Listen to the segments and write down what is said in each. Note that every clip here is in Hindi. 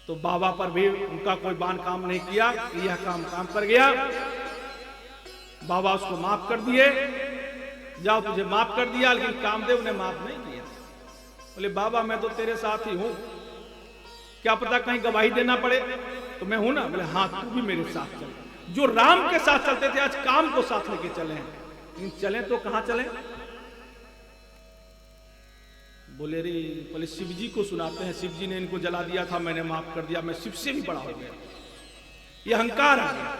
तो बाबा पर भी उनका कोई बाण काम नहीं किया, यह काम काम कर गया। बाबा उसको माफ कर दिए, जाओ तुझे माफ कर दिया, लेकिन कामदेव ने माफ नहीं किया। बोले बाबा मैं तो तेरे साथ ही हूं, क्या पता कहीं गवाही देना पड़े, तो मैं हूं ना। बोले हाँ तू भी मेरे साथ चल। जो राम के साथ चलते थे आज काम को साथ लेके चले हैं, लेकिन चले तो कहां चले। बोले रे, बोले शिव जी को सुनाते हैं, शिव जी ने इनको जला दिया था, मैंने माफ कर दिया, मैं शिव से भी बड़ा हो गया। ये अहंकार आ गया।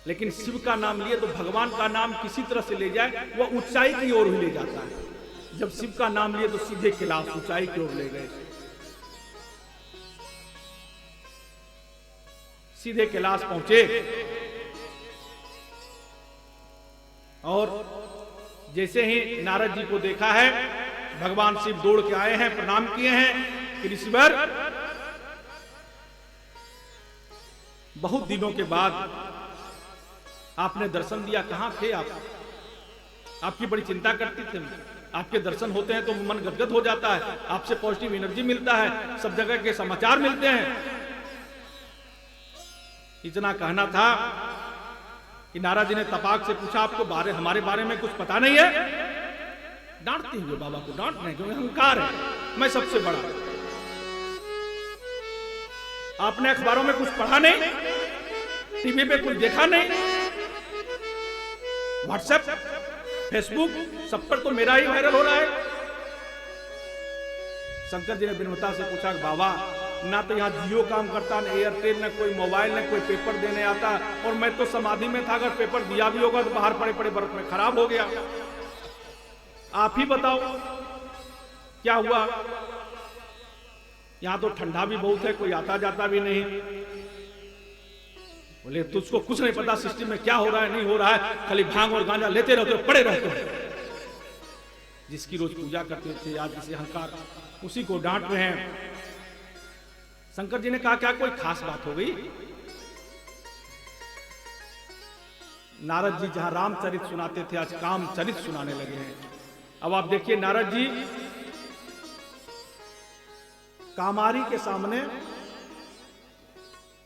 लेकिन शिव का नाम लिए तो भगवान का नाम किसी तरह से ले जाए वह ऊंचाई की ओर ही ले जाता है। जब शिव का नाम लिए तो सीधे कैलाश ऊंचाई की ओर ले गए, सीधे कैलाश पहुंचे। और जैसे ही नारद जी को देखा है, भगवान शिव दौड़ के आए हैं, प्रणाम किए हैं कि ऋषिवर बहुत दिनों के बाद आपने दर्शन दिया, कहां थे आप? आपकी बड़ी चिंता करती थी, आपके दर्शन होते हैं तो मन गदगद हो जाता है, आपसे पॉजिटिव एनर्जी मिलता है, सब जगह के समाचार मिलते हैं। इतना कहना था कि नारद जी ने तपाक से पूछा आपको हमारे बारे में कुछ पता नहीं है? डांटते हुए बाबा को डांट नहीं, क्योंकि अहंकार है, मैं सबसे बड़ा। आपने अखबारों में कुछ पढ़ा नहीं, टीवी पे कुछ देखा नहीं, व्हाट्सएप फेसबुक सब पर तो मेरा ही वायरल हो रहा है। शंकर जी ने विनम्रता से पूछा बाबा ना तो यहाँ जियो काम करता, ना एयरटेल, ना कोई मोबाइल, ना कोई पेपर देने आता, और मैं तो समाधि में था, अगर पेपर दिया भी होगा तो बाहर पड़े पड़े बर्फ में खराब हो गया। आप ही बताओ क्या हुआ? यहां तो ठंडा भी बहुत है, कोई आता जाता भी नहीं। बोले तुझको कुछ नहीं पता सिस्टम में क्या हो रहा है नहीं हो रहा है, खाली भांग और गांजा लेते रहते हो, पड़े रहते हो। जिसकी रोज पूजा करते थे आज किसी अहंकार, उसी को डांट रहे हैं। शंकर जी ने कहा क्या कोई खास बात हो गई? नारद जी जहां रामचरित सुनाते थे आज कामचरित सुनाने लगे हैं। अब आप देखिए नारद जी कामारी के सामने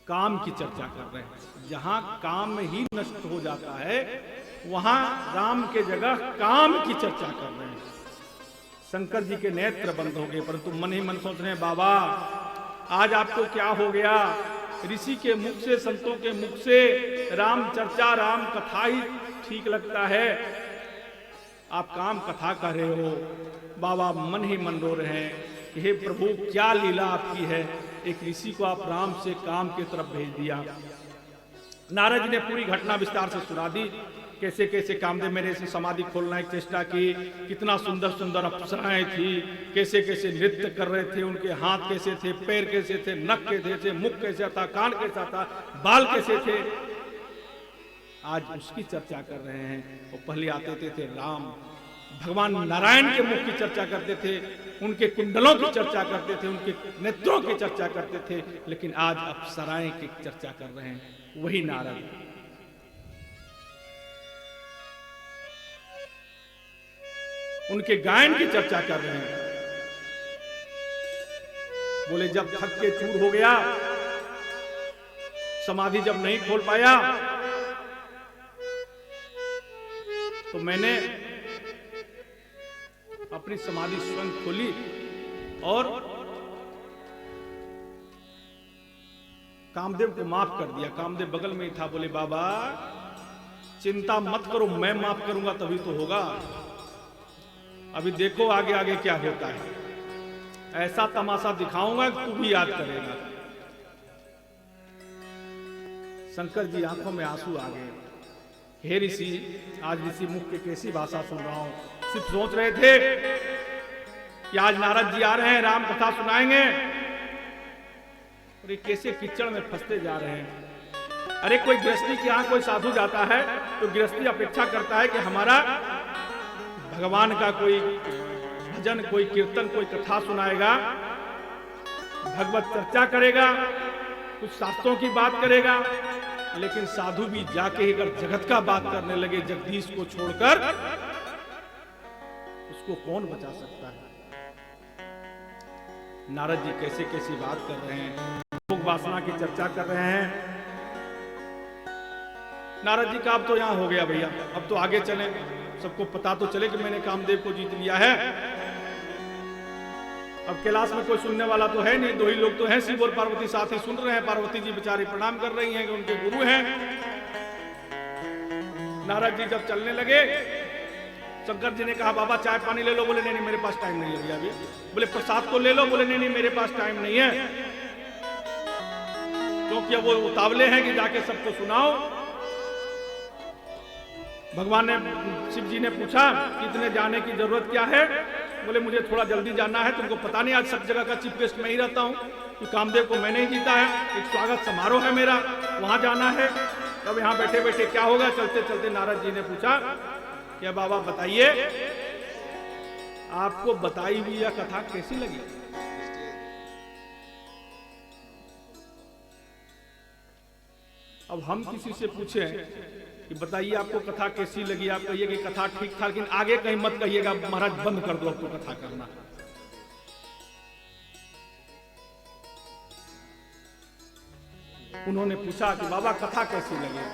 काम की चर्चा कर रहे हैं। जहां काम ही नष्ट हो जाता है वहां राम के जगह काम की चर्चा कर रहे हैं। शंकर जी के नेत्र बंद हो गए, परंतु मन ही मन सोच रहे हैं बाबा आज आपको क्या हो गया? ऋषि के मुख से, संतों के मुख से राम चर्चा, राम कथा ही ठीक लगता है, आप काम कथा कर रहे हो। बाबा मन ही मन रो रहे हैं कि हे प्रभु क्या लीला आपकी है, एक ऋषि को आप राम से काम की तरफ भेज दिया। नारद जी ने पूरी घटना विस्तार से सुना दी, कैसे कैसे कामदेव मेरे से समाधि खोलने की चेष्टा की, कितना सुंदर सुंदर अप्सराएं थी, कैसे कैसे नृत्य कर रहे थे, उनके हाथ कैसे थे, पैर कैसे थे, नक कैसे थे, मुख कैसा था, कान कैसा था, बाल कैसे थे। आज उसकी चर्चा कर रहे हैं। वो पहले आते थे राम, भगवान नारायण के मुख की चर्चा करते थे, उनके कुंडलों की चर्चा करते थे, उनके नेत्रों की चर्चा करते थे, लेकिन आज अप्सराएं की चर्चा कर रहे हैं। वही नारद उनके गायन की चर्चा कर रहे हैं। बोले जब थक के चूर हो गया, समाधि जब नहीं खोल पाया, तो मैंने अपनी समाधि स्वयं खोली और कामदेव को माफ कर दिया। कामदेव बगल में ही था। बोले बाबा चिंता मत करो, मैं माफ करूंगा तभी तो होगा, अभी देखो आगे आगे क्या होता है, ऐसा तमाशा दिखाऊंगा कि तू भी याद करेगा। शंकर जी आंखों में आंसू आ गए। हे ऋषि, आज ऋषि मुख के कैसी भाषा सुन रहा हूं। सिर्फ सोच रहे थे कि आज नारद जी आ रहे हैं, राम कथा सुनाएंगे, और ये कैसे कीचड़ में फंसते जा रहे हैं। अरे कोई गृहस्थी के यहां कोई साधु जाता है तो गृहस्थी अपेक्षा करता है कि हमारा भगवान का कोई भजन, कोई कीर्तन, कोई कथा सुनाएगा, भगवत चर्चा करेगा, कुछ शास्त्रों की बात करेगा। लेकिन साधु भी जाके ही अगर जगत का बात करने लगे, जगदीश को छोड़कर, उसको कौन बचा सकता है? नारद जी कैसे कैसी बात कर रहे हैं, भोग वासना की चर्चा कर रहे हैं। नारद जी का अब तो यहां हो गया भैया, अब तो आगे चलें, सबको पता तो चले कि मैंने कामदेव को जीत लिया है। अब कैलाश में कोई सुनने वाला तो है नहीं, दो ही लोग तो हैं, शिव और पार्वती साथ ही सुन रहे हैं। पार्वती जी बेचारी प्रणाम कर रही हैं कि उनके गुरु हैं। नारद जी जब चलने लगे, शंकर जी ने कहा बाबा चाय पानी ले लो। बोले नहीं नहीं मेरे पास टाइम नहीं है भैया अभी। बोले प्रसाद तो ले लो। बोले नहीं नहीं मेरे पास टाइम नहीं है, क्योंकि अब वो उतावले हैं कि जाके सबको सुनाओ। भगवान ने, शिव जी ने पूछा कि इतने जाने की जरूरत क्या है। बोले मुझे थोड़ा जल्दी जाना है, तुमको पता नहीं आज सब जगह का चीफ गेस्ट मैं ही रहता हूँ, तो कामदेव को मैंने ही जीता है, एक स्वागत समारोह है मेरा, वहां जाना है। तब यहाँ बैठे बैठे क्या होगा। चलते चलते नारद जी ने पूछा क्या बाबा बताइए, आपको बताई हुई यह कथा कैसी लगी। अब हम किसी से पूछे कि बताइए आपको कथा कैसी लगी, आप कहिए कि कथा ठीक था, लेकिन आगे कहीं मत कहिएगा महाराज बंद कर दो अब तो कथा करना। उन्होंने पूछा कि बाबा कथा कैसी लगी।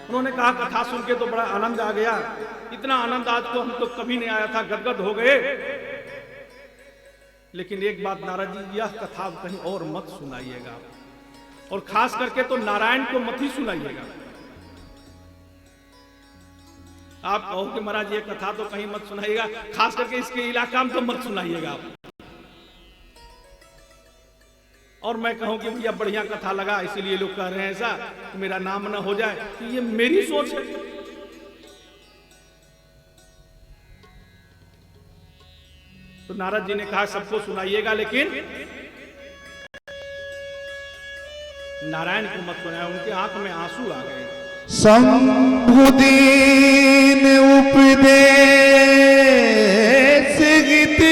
उन्होंने कहा कथा सुन के तो बड़ा आनंद आ गया, इतना आनंद आज तो हम तो कभी नहीं आया था, गदगद हो गए। लेकिन एक बात नारद जी, यह कथा कहीं और मत सुनाइएगा, और खास करके तो नारायण को मत ही सुनाइएगा। आप कहो कि महाराज ये कथा तो कहीं मत सुनाइएगा, खास करके इसके इलाका में तो मत सुनाइएगा आप। और मैं कहूं कि भैया बढ़िया कथा लगा, इसीलिए लोग कह रहे हैं ऐसा कि मेरा नाम ना हो जाए, कि ये मेरी सोच है। तो नारद जी ने कहा सबको सुनाइएगा, लेकिन नारायण को मत सुनाया। उनके आंख में आंसू आ गए। शंभुदीन उपदेश गीते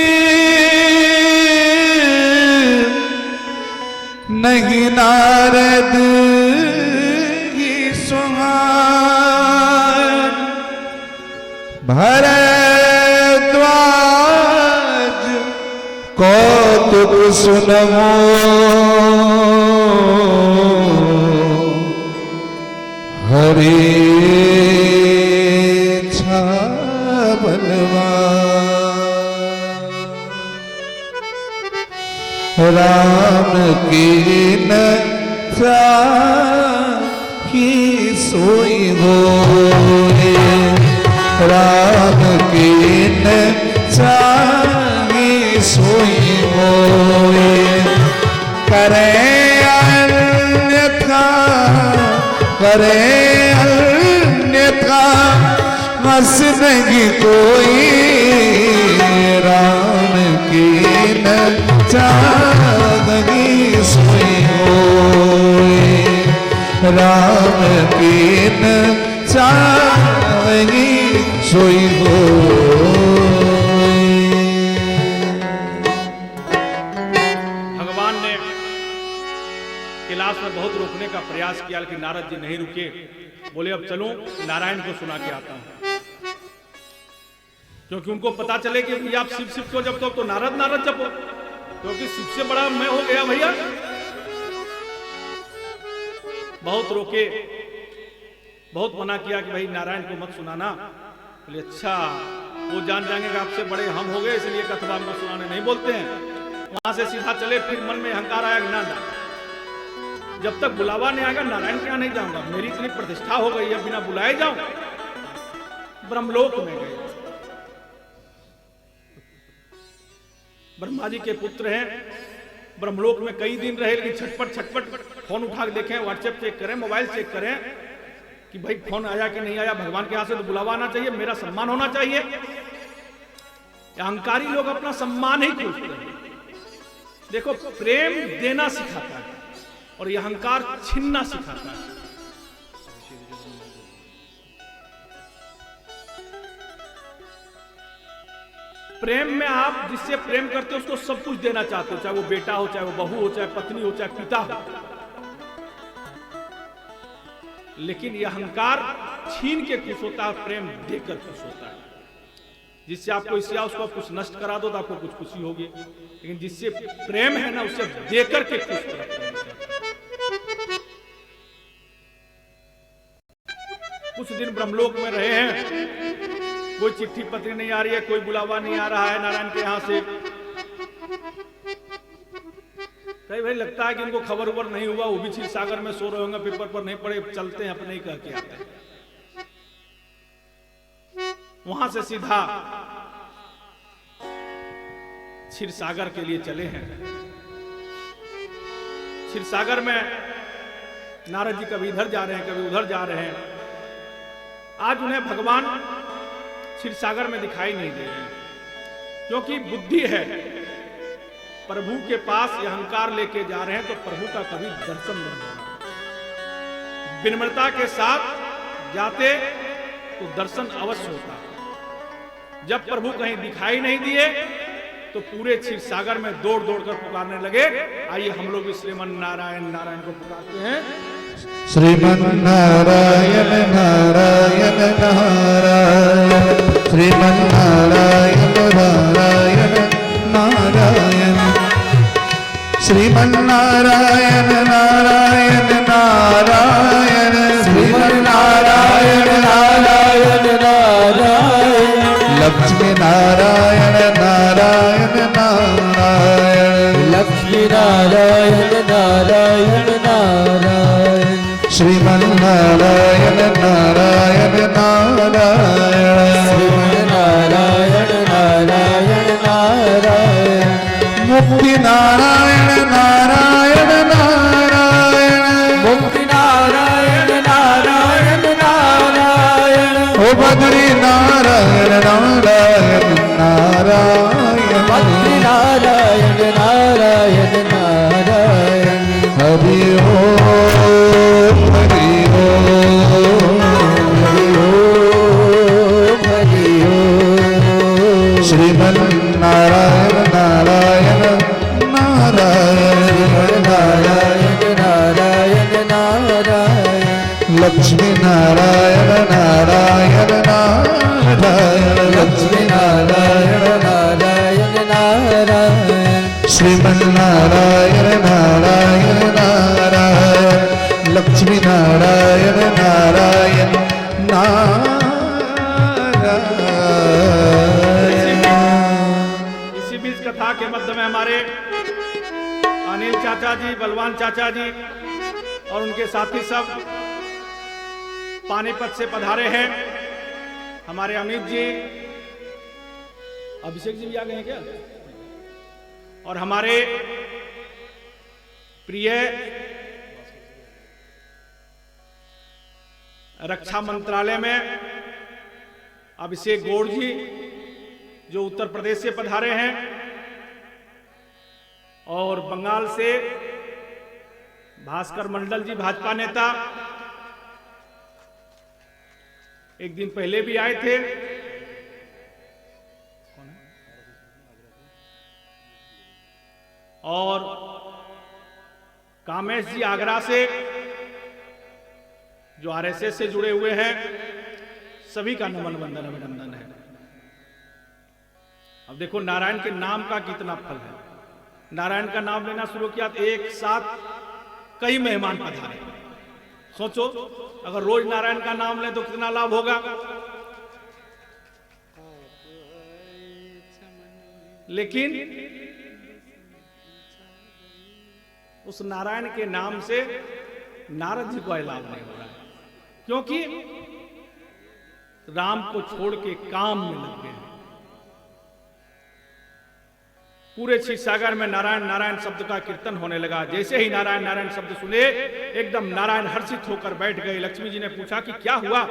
नहीं नारद की सुहान, भरद्वाज कौतुक सुनमो हरे छा बलवान, राम की न चाही सोई होए, राम की न चाही सोई होए, करे अन्यथा करे अन्यथा हंस नहीं कोई, राम की न चाही सोई होए, राम की न चाही सोई होए। भगवान ने कैलाश में बहुत रोकने का प्रयास किया, लेकिन नारद जी नहीं रुके। बोले अब चलो नारायण को सुना के आता हूं, क्योंकि उनको पता चले कि भैया आप शिव शिव को जब तो नारद नारद जपो, क्योंकि शिव से बड़ा मैं हो गया भैया। बहुत रोके, बहुत मना किया कि भाई नारायण को मत सुनाना। बोले अच्छा, वो जान जाएंगे कि आपसे बड़े हम हो गए, इसलिए कथवा को सुनाने नहीं बोलते हैं। वहां से सीधा चले, फिर मन में अहंकार आया ना ना, जब तक बुलावा नहीं आएगा नारायण के यहाँ नहीं जाऊंगा, मेरी इतनी प्रतिष्ठा हो गई है, बिना बुलाए जाऊं। ब्रह्मलोक में गए, ब्रह्मा जी के पुत्र हैं, ब्रह्मलोक में कई दिन रहे, लेकिन छटपट छटपट फोन उठा के देखें, व्हाट्सएप चेक करें, मोबाइल चेक करें कि भाई फोन आया कि नहीं आया। भगवान के यहाँ से तो बुलावा आना चाहिए, मेरा सम्मान होना चाहिए। अहंकारी लोग अपना सम्मान ही खोजते हैं। देखो प्रेम देना सिखाता है और यह अहंकार छीनना सिखाता है। प्रेम में आप जिससे प्रेम करते हो उसको सब कुछ देना चाहते हो, चाहे वो बेटा हो, चाहे वो बहू हो, चाहे पत्नी हो, चाहे पिता हो। लेकिन यह अहंकार छीन के खुश होता है, प्रेम देकर खुश होता है। जिससे आपको इससे उसको आप कुछ नष्ट करा दो तो आपको कुछ खुशी होगी, लेकिन जिससे प्रेम है ना उससे देकर के खुश करते हैं। कुछ दिन ब्रह्मलोक में रहे हैं, कोई चिट्ठी पत्री नहीं आ रही है, कोई बुलावा नहीं आ रहा है नारायण के यहां से। कई भाई लगता है कि इनको खबर उबर नहीं हुआ, वो भी क्षीर सागर में सो रहे होंगे, पेपर पर नहीं पड़े, चलते हैं अपने ही कह के आते हैं। वहां से सीधा क्षीर सागर के लिए चले हैं। क्षीर सागर में नारद जी कभी इधर जा रहे हैं, कभी उधर जा रहे हैं। आज उन्हें भगवान क्षीर सागर में दिखाई नहीं दे रहे, क्योंकि बुद्धि है प्रभु के पास अहंकार लेके जा रहे हैं तो प्रभु का कभी दर्शन नहीं होगा। विनम्रता के साथ जाते तो दर्शन अवश्य होता। जब प्रभु कहीं दिखाई नहीं दिए तो पूरे क्षीर सागर में दौड़ दौड़ कर पुकारने लगे। आइए हम लोग श्रीमन नारायण नारायण को पुकारते हैं। श्रीमन नारायण नारायण नारायण, श्रीमन नारायण नारायण नारायण, श्रीमन नारायण नारायण नारायण, श्रीमन नारायण नारायण नारायण, लक्ष्मी नारायण नारायण नारायण, लक्ष्मी नारायण नारायण नारायण, श्रीमन नारायण नारायण नारायण, श्रीमन नारायण नारायण नारायण, मुक्ति नारायण नारायण नारायण, मुक्ति नारायण नारायण नारायण, ओ बद्री नारायण नारायण नारायण, बद्री नारायण नारायण नारायण, हरि ओम हरि ओम हरि ओम हरि ओम, श्रीमन नारायण नारायण नारायण, नारायण नारायण नारायण, लक्ष्मी नारायण नारायण नारायण, लक्ष्मी नारायण नारायण नारायण, श्रीमन नारायण नारायण नारायण, लक्ष्मी नारायण नारायण नारायण। इसी बीच कथा के मध्य में हमारे अनिल चाचा जी, बलवान चाचा जी और उनके साथी सब पानीपत से पधारे हैं। हमारे अमित जी, अभिषेक जी भी आ गए हैं क्या? और हमारे प्रिय रक्षा मंत्रालय में अभिषेक गौड़ जी जो उत्तर प्रदेश से पधारे हैं, और बंगाल से भास्कर मंडल जी भाजपा नेता एक दिन पहले भी आए थे। और कामेश जी आगरा से जो आरएसएस से जुड़े हुए हैं, सभी का नमन वंदन अभिनंदन है। अब देखो नारायण के नाम का कितना फल है। नारायण का नाम लेना शुरू किया तो एक साथ कई मेहमान पधारे। सोचो अगर रोज नारायण का नाम लें तो कितना लाभ होगा। लेकिन उस नारायण के नाम से नारद जी को लाभ नहीं हो रहा है, क्योंकि राम को छोड़ के काम में लग गए हैं। पूरे क्षीर सागर में नारायण नारायण शब्द का कीर्तन होने लगा। जैसे ही नारायण नारायण शब्द सुने एकदम नारायण हर्षित होकर बैठ गए। लक्ष्मी जी ने पूछा कि क्या हुआ?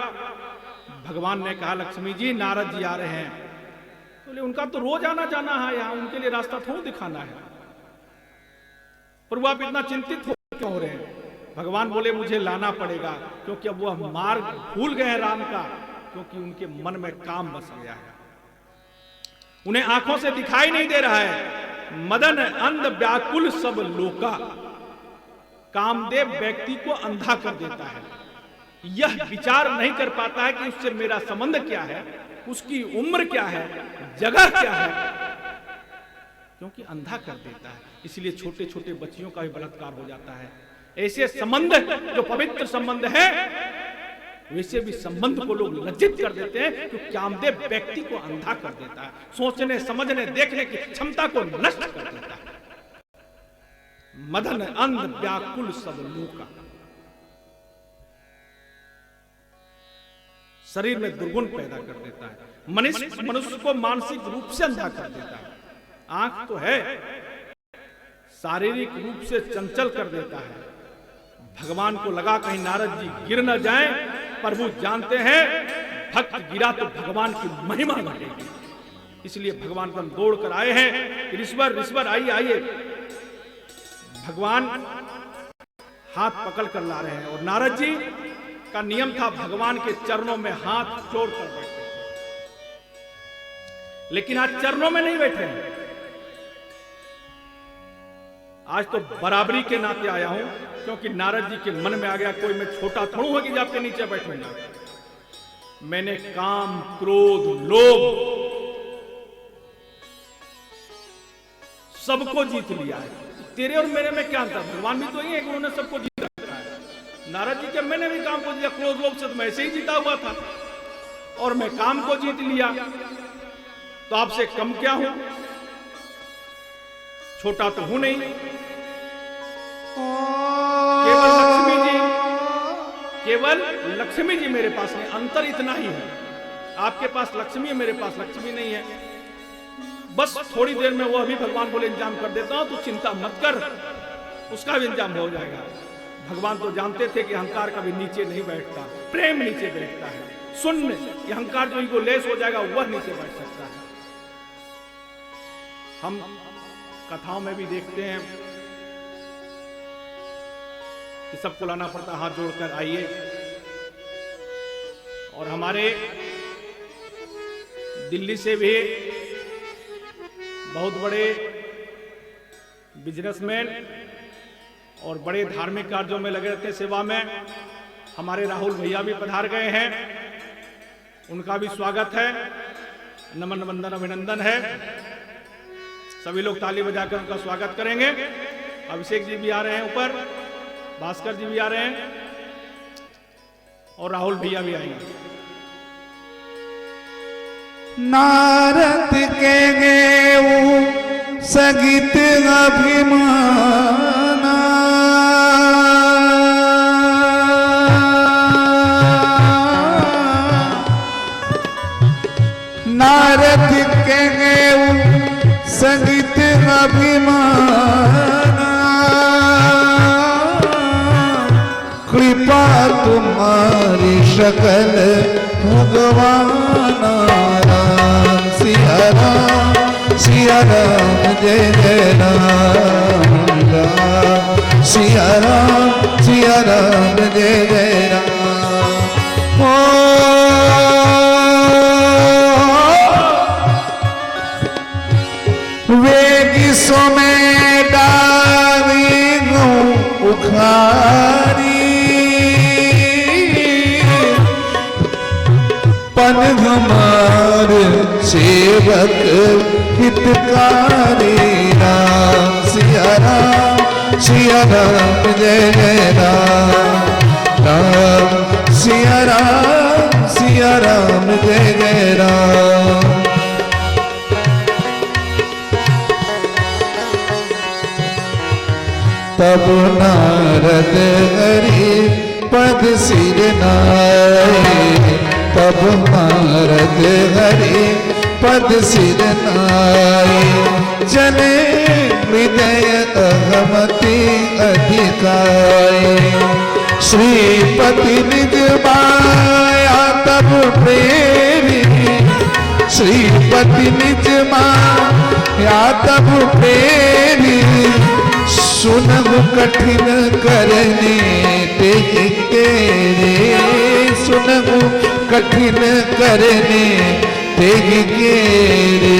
भगवान ने कहा, लक्ष्मी जी नारद जी आ रहे हैं। बोले उनका तो रोज आना जाना है यहाँ, उनके लिए रास्ता थोड़ा दिखाना है। प्रभु आप इतना चिंतित क्यों हो रहे हैं? भगवान बोले मुझे लाना पड़ेगा, क्योंकि अब वह मार्ग भूल गए हैं राम का, क्योंकि उनके मन में काम बस गया है। उन्हें आंखों से दिखाई नहीं दे रहा है। मदन अंध व्याकुल सब लोका, कामदेव व्यक्ति को अंधा कर देता है। यह विचार नहीं कर पाता है कि उससे मेरा संबंध क्या है, उसकी उम्र क्या है, जगह क्या है, क्योंकि अंधा कर देता है। इसलिए छोटे छोटे बच्चियों का भी बलात्कार हो जाता है। ऐसे संबंध जो पवित्र संबंध है, वैसे भी संबंध को लोग लज्जित कर देते हैं, क्योंकि कामदेव व्यक्ति को अंधा कर देता है, सोचने समझने देखने की क्षमता को नष्ट कर देता है। मदन अंध व्याकुल सब लोका, शरीर में दुर्गुण पैदा कर देता है, मनुष्य को मानसिक रूप से अंधा कर देता है। आंख तो है, शारीरिक रूप से चंचल कर देता है। भगवान को लगा कहीं नारद जी गिर न जाएं, प्रभु जानते हैं भक्त गिरा तो भगवान की महिमा बढ़ेगी। इसलिए भगवान को हम दौड़ कर आए हैं कि ऋषवर आइए आइए। भगवान हाथ पकड़ कर ला रहे हैं, और नारद जी का नियम था भगवान के चरणों में हाथ जोड़ कर बैठे, लेकिन आज चरणों में नहीं बैठे हैं। आज तो बराबरी के नाते आया हूं, क्योंकि नारद जी के मन में आ गया कोई मैं छोटा थोड़ू है कि आपके नीचे बैठूंगा। मैंने काम, क्रोध, लोभ सबको जीत लिया है। तेरे और मेरे में क्या अंतर? भगवान भी तो ही है कि उन्होंने सबको जीत रखा है। नारद जी के मैंने भी काम को जीता, क्रोध लोभ से तो मैं ऐसे ही जीता हुआ था, और मैं काम को जीत लिया, तो आपसे कम क्या हूं? छोटा तो हूं नहीं। केवल लक्ष्मी जी मेरे पास नहीं, अंतर इतना ही है। आपके पास लक्ष्मी है, मेरे पास लक्ष्मी नहीं है। बस थोड़ी देर में वो अभी भगवान बोले इंतजाम कर देता हूं, तो चिंता मत कर, उसका भी इंतजाम हो जाएगा। भगवान तो जानते थे कि अहंकार कभी नीचे नहीं बैठता, प्रेम नीचे बैठता है। शून्य अहंकार जो इगो लेस हो जाएगा वह नीचे बैठ सकता है। हम कथाओं में भी देखते हैं कि सबको लाना पड़ता, हाथ जोड़कर आइए। और हमारे दिल्ली से भी बहुत बड़े बिजनेसमैन और बड़े धार्मिक कार्यों में लगे रहते हैं, सेवा में। हमारे राहुल भैया भी पधार गए हैं, उनका भी स्वागत है, नमन वंदन अभिनंदन है। सभी लोग ताली बजाकर उनका स्वागत करेंगे। अभिषेक जी भी आ रहे हैं ऊपर, भास्कर जी भी आ रहे हैं, और राहुल भैया भी आएंगे। नारद के गेऊ सगित अभिमाना, नारद के गेऊ सगित अभिमाना, कृपा तुम्हारी सकल भगवाना। राम सिया राम जय जय राम, राम सिया राम जय जय राम। वेगी सोमे डारी गो उखारी, पन हमार सेवक हितकारी। राम सिया राम जय जय राम, राम सिया राम जय जय राम। तब नारद हरि पद सिर नाए, तब नारद हरि पद सिर नाए। जने हृदय अहमति अधिकाए, श्रीपति निज माया तब प्रेमी, श्रीपति निज माया तब प्रेमी। सुनहु कठिन करने तेरे, सुनहु कठिन करने तेरे।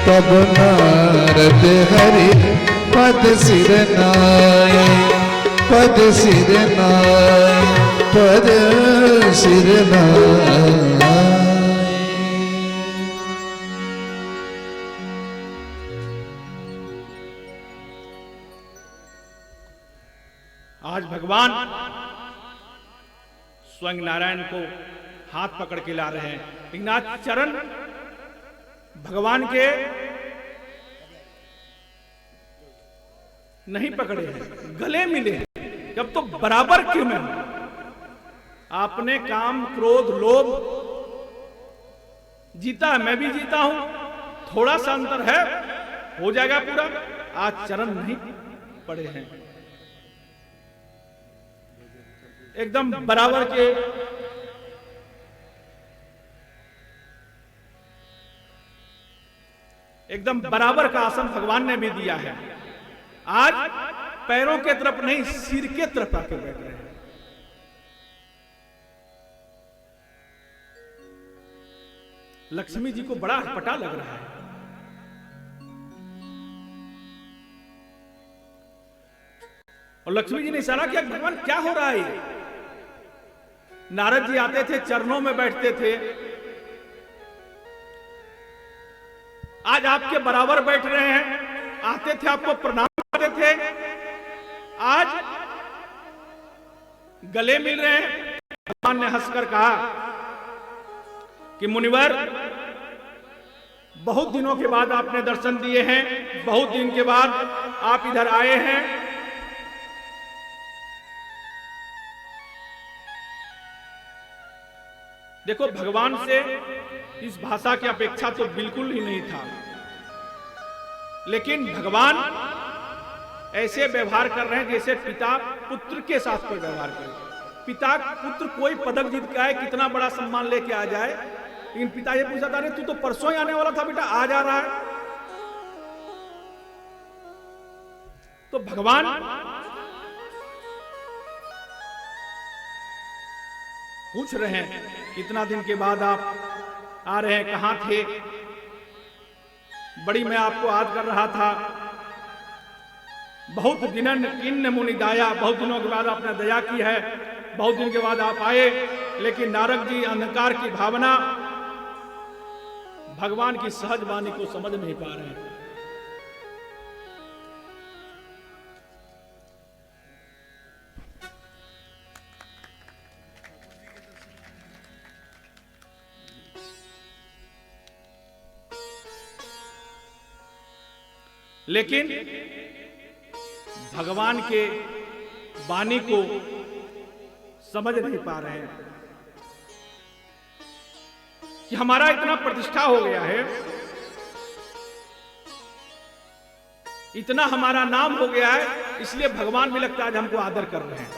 तब नारद हरि पद सिर नाए, पद सिर नाए, पद सिर नाए। आज भगवान स्वयं नारायण को हाथ पकड़ के ला रहे हैं, लेकिन आज चरण भगवान के नहीं पकड़े हैं, गले मिले हैं। जब तो बराबर क्यों में आपने काम क्रोध लोभ जीता है, मैं भी जीता हूं, थोड़ा सा अंतर है, हो जाएगा पूरा। आज चरण नहीं पड़े हैं, एकदम बराबर के एकदम बराबर का आसन भगवान ने भी दिया है। आज पैरों के तरफ नहीं, सिर के तरफ आके बैठ रहे हैं। लक्ष्मी जी को बड़ा अटपटा लग रहा है। और लक्ष्मी जी ने इशारा किया, भगवान क्या हो रहा है? नारद जी आते थे, चरणों में बैठते थे, आज आपके बराबर बैठ रहे हैं। आते थे, आपको प्रणाम करते थे, आज गले मिल रहे हैं। भगवान ने हंसकर कहा कि मुनिवर, बहुत दिनों के बाद आपने दर्शन दिए हैं, बहुत दिन के बाद आप इधर आए हैं। देखो, भगवान से इस भाषा की अपेक्षा तो बिल्कुल ही नहीं था, लेकिन भगवान ऐसे व्यवहार कर रहे हैं जैसे पिता पुत्र के साथ कोई व्यवहार करे। पिता पुत्र कोई पदक जीत के आए, कितना बड़ा सम्मान लेके आ जाए, लेकिन पिता ये पूछा था, अरे तू तो परसों ही आने वाला था बेटा, आ जा रहा है। तो भगवान पूछ रहे हैं, इतना दिन के बाद आप आ रहे हैं, कहां थे? बड़ी मैं आपको याद कर रहा था, बहुत दिनन किन्न मुनि दाया, बहुत दिनों के बाद आपने दया की है, बहुत दिन के बाद आप आए। लेकिन नारद जी अंधकार की भावना भगवान की सहज वाणी को समझ नहीं पा रहे हैं। लेकिन भगवान के वाणी को समझ नहीं पा रहे हैं कि हमारा इतना प्रतिष्ठा हो गया है, इतना हमारा नाम हो गया है, इसलिए भगवान भी लगता है आज हमको आदर कर रहे हैं।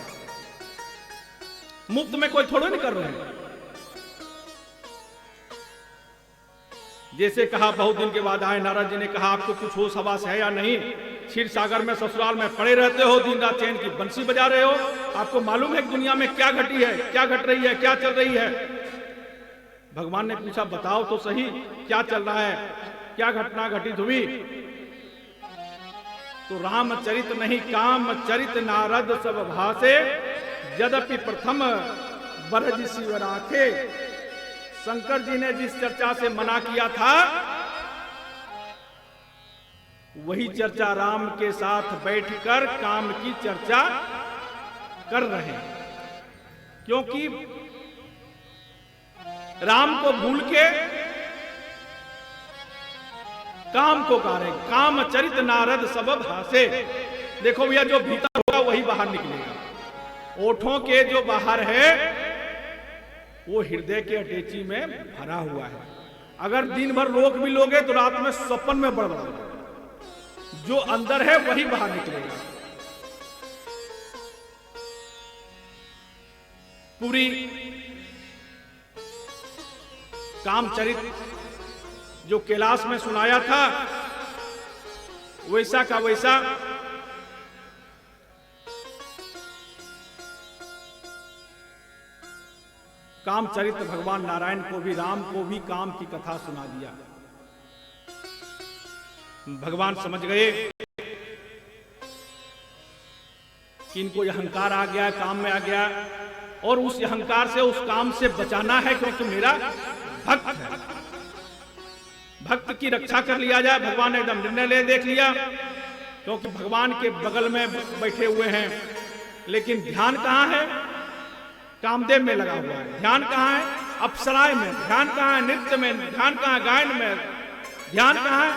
मुफ्त में कोई थोड़ा नहीं कर रहे हैं। जैसे कहा, बहुत दिन के बाद आए, नारद जी ने कहा, आपको कुछ होश हवास है या नहीं? क्षीर सागर में ससुराल में पड़े रहते हो, दिन रात चैन की बंसी बजा रहे हो, आपको मालूम है कि दुनिया में क्या घटी है, क्या घट रही है, क्या चल रही है? भगवान ने पूछा, बताओ तो सही, क्या चल रहा है, क्या घटना घटित हुई? तो रामचरित नहीं काम चरित नारद सब भाषे, यद्यपि प्रथम बरज शिव राखे। शंकर जी ने जिस चर्चा से मना किया था, वही चर्चा राम के साथ बैठकर काम की चर्चा कर रहे हैं। क्योंकि राम को भूल के काम को गा रहे, काम चरित नारद सब भाषे। देखो भैया, जो भीतर होगा वही बाहर निकलेगा। ओठों के जो बाहर है वो हृदय के अटैची में भरा हुआ है। अगर दिन भर रोक भी लोगे तो रात में सपन में बड़बड़ाओगे, जो अंदर है वही बाहर निकलेगा। पूरी कामचरित जो कैलाश में सुनाया था, वैसा का वैसा कामचरित भगवान नारायण को भी, राम को भी काम की कथा सुना दिया। भगवान समझ गए कि इनको यह अहंकार आ गया, काम में आ गया, और उस अहंकार से, उस काम से बचाना है, क्योंकि मेरा भक्त है। भक्त की रक्षा कर लिया जाए। भगवान ने एकदम निर्णय ले देख लिया, क्योंकि भगवान के बगल में बैठे हुए हैं लेकिन ध्यान कहां है? कामदेव में लगा हुआ है। ध्यान कहां है? अप्सराएं में। ध्यान कहां है? नृत्य में। ध्यान कहां है? गायन में। ध्यान कहां है?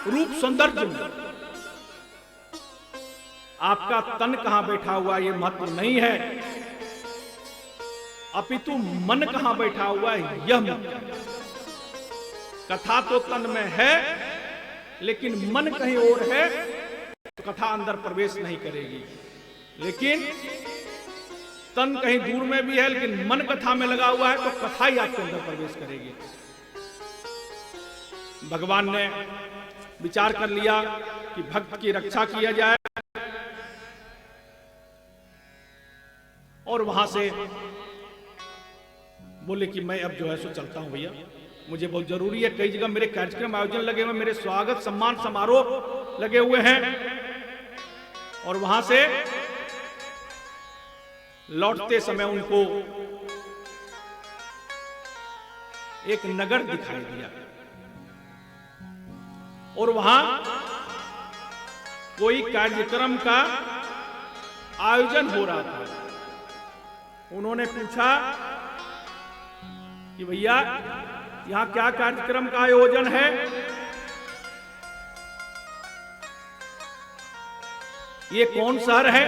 रूप सौंदर्य में। आपका तन कहां बैठा हुआ ये महत्व नहीं है, अपितु मन कहां बैठा हुआ है यह महत्व है। कथा तो तन में है, लेकिन मन कहीं और है तो कथा अंदर प्रवेश नहीं करेगी। लेकिन तन कहीं दूर में भी है, लेकिन मन कथा में लगा हुआ है तो कथा ही आपके अंदर प्रवेश करेगी। भगवान ने विचार कर लिया कि भक्त की रक्षा किया जाए, और वहां से बोले कि मैं अब जो है सो चलता हूं भैया, मुझे बहुत जरूरी है। कई जगह मेरे कार्यक्रम आयोजन लगे हुए, मेरे स्वागत सम्मान समारोह लगे हुए हैं, और वहां से लौटते समय उनको एक नगर दिखाई दिया, और वहां कोई कार्यक्रम का आयोजन हो रहा था। उन्होंने पूछा कि भैया यहां क्या कार्यक्रम का आयोजन है? ये कौन शहर है?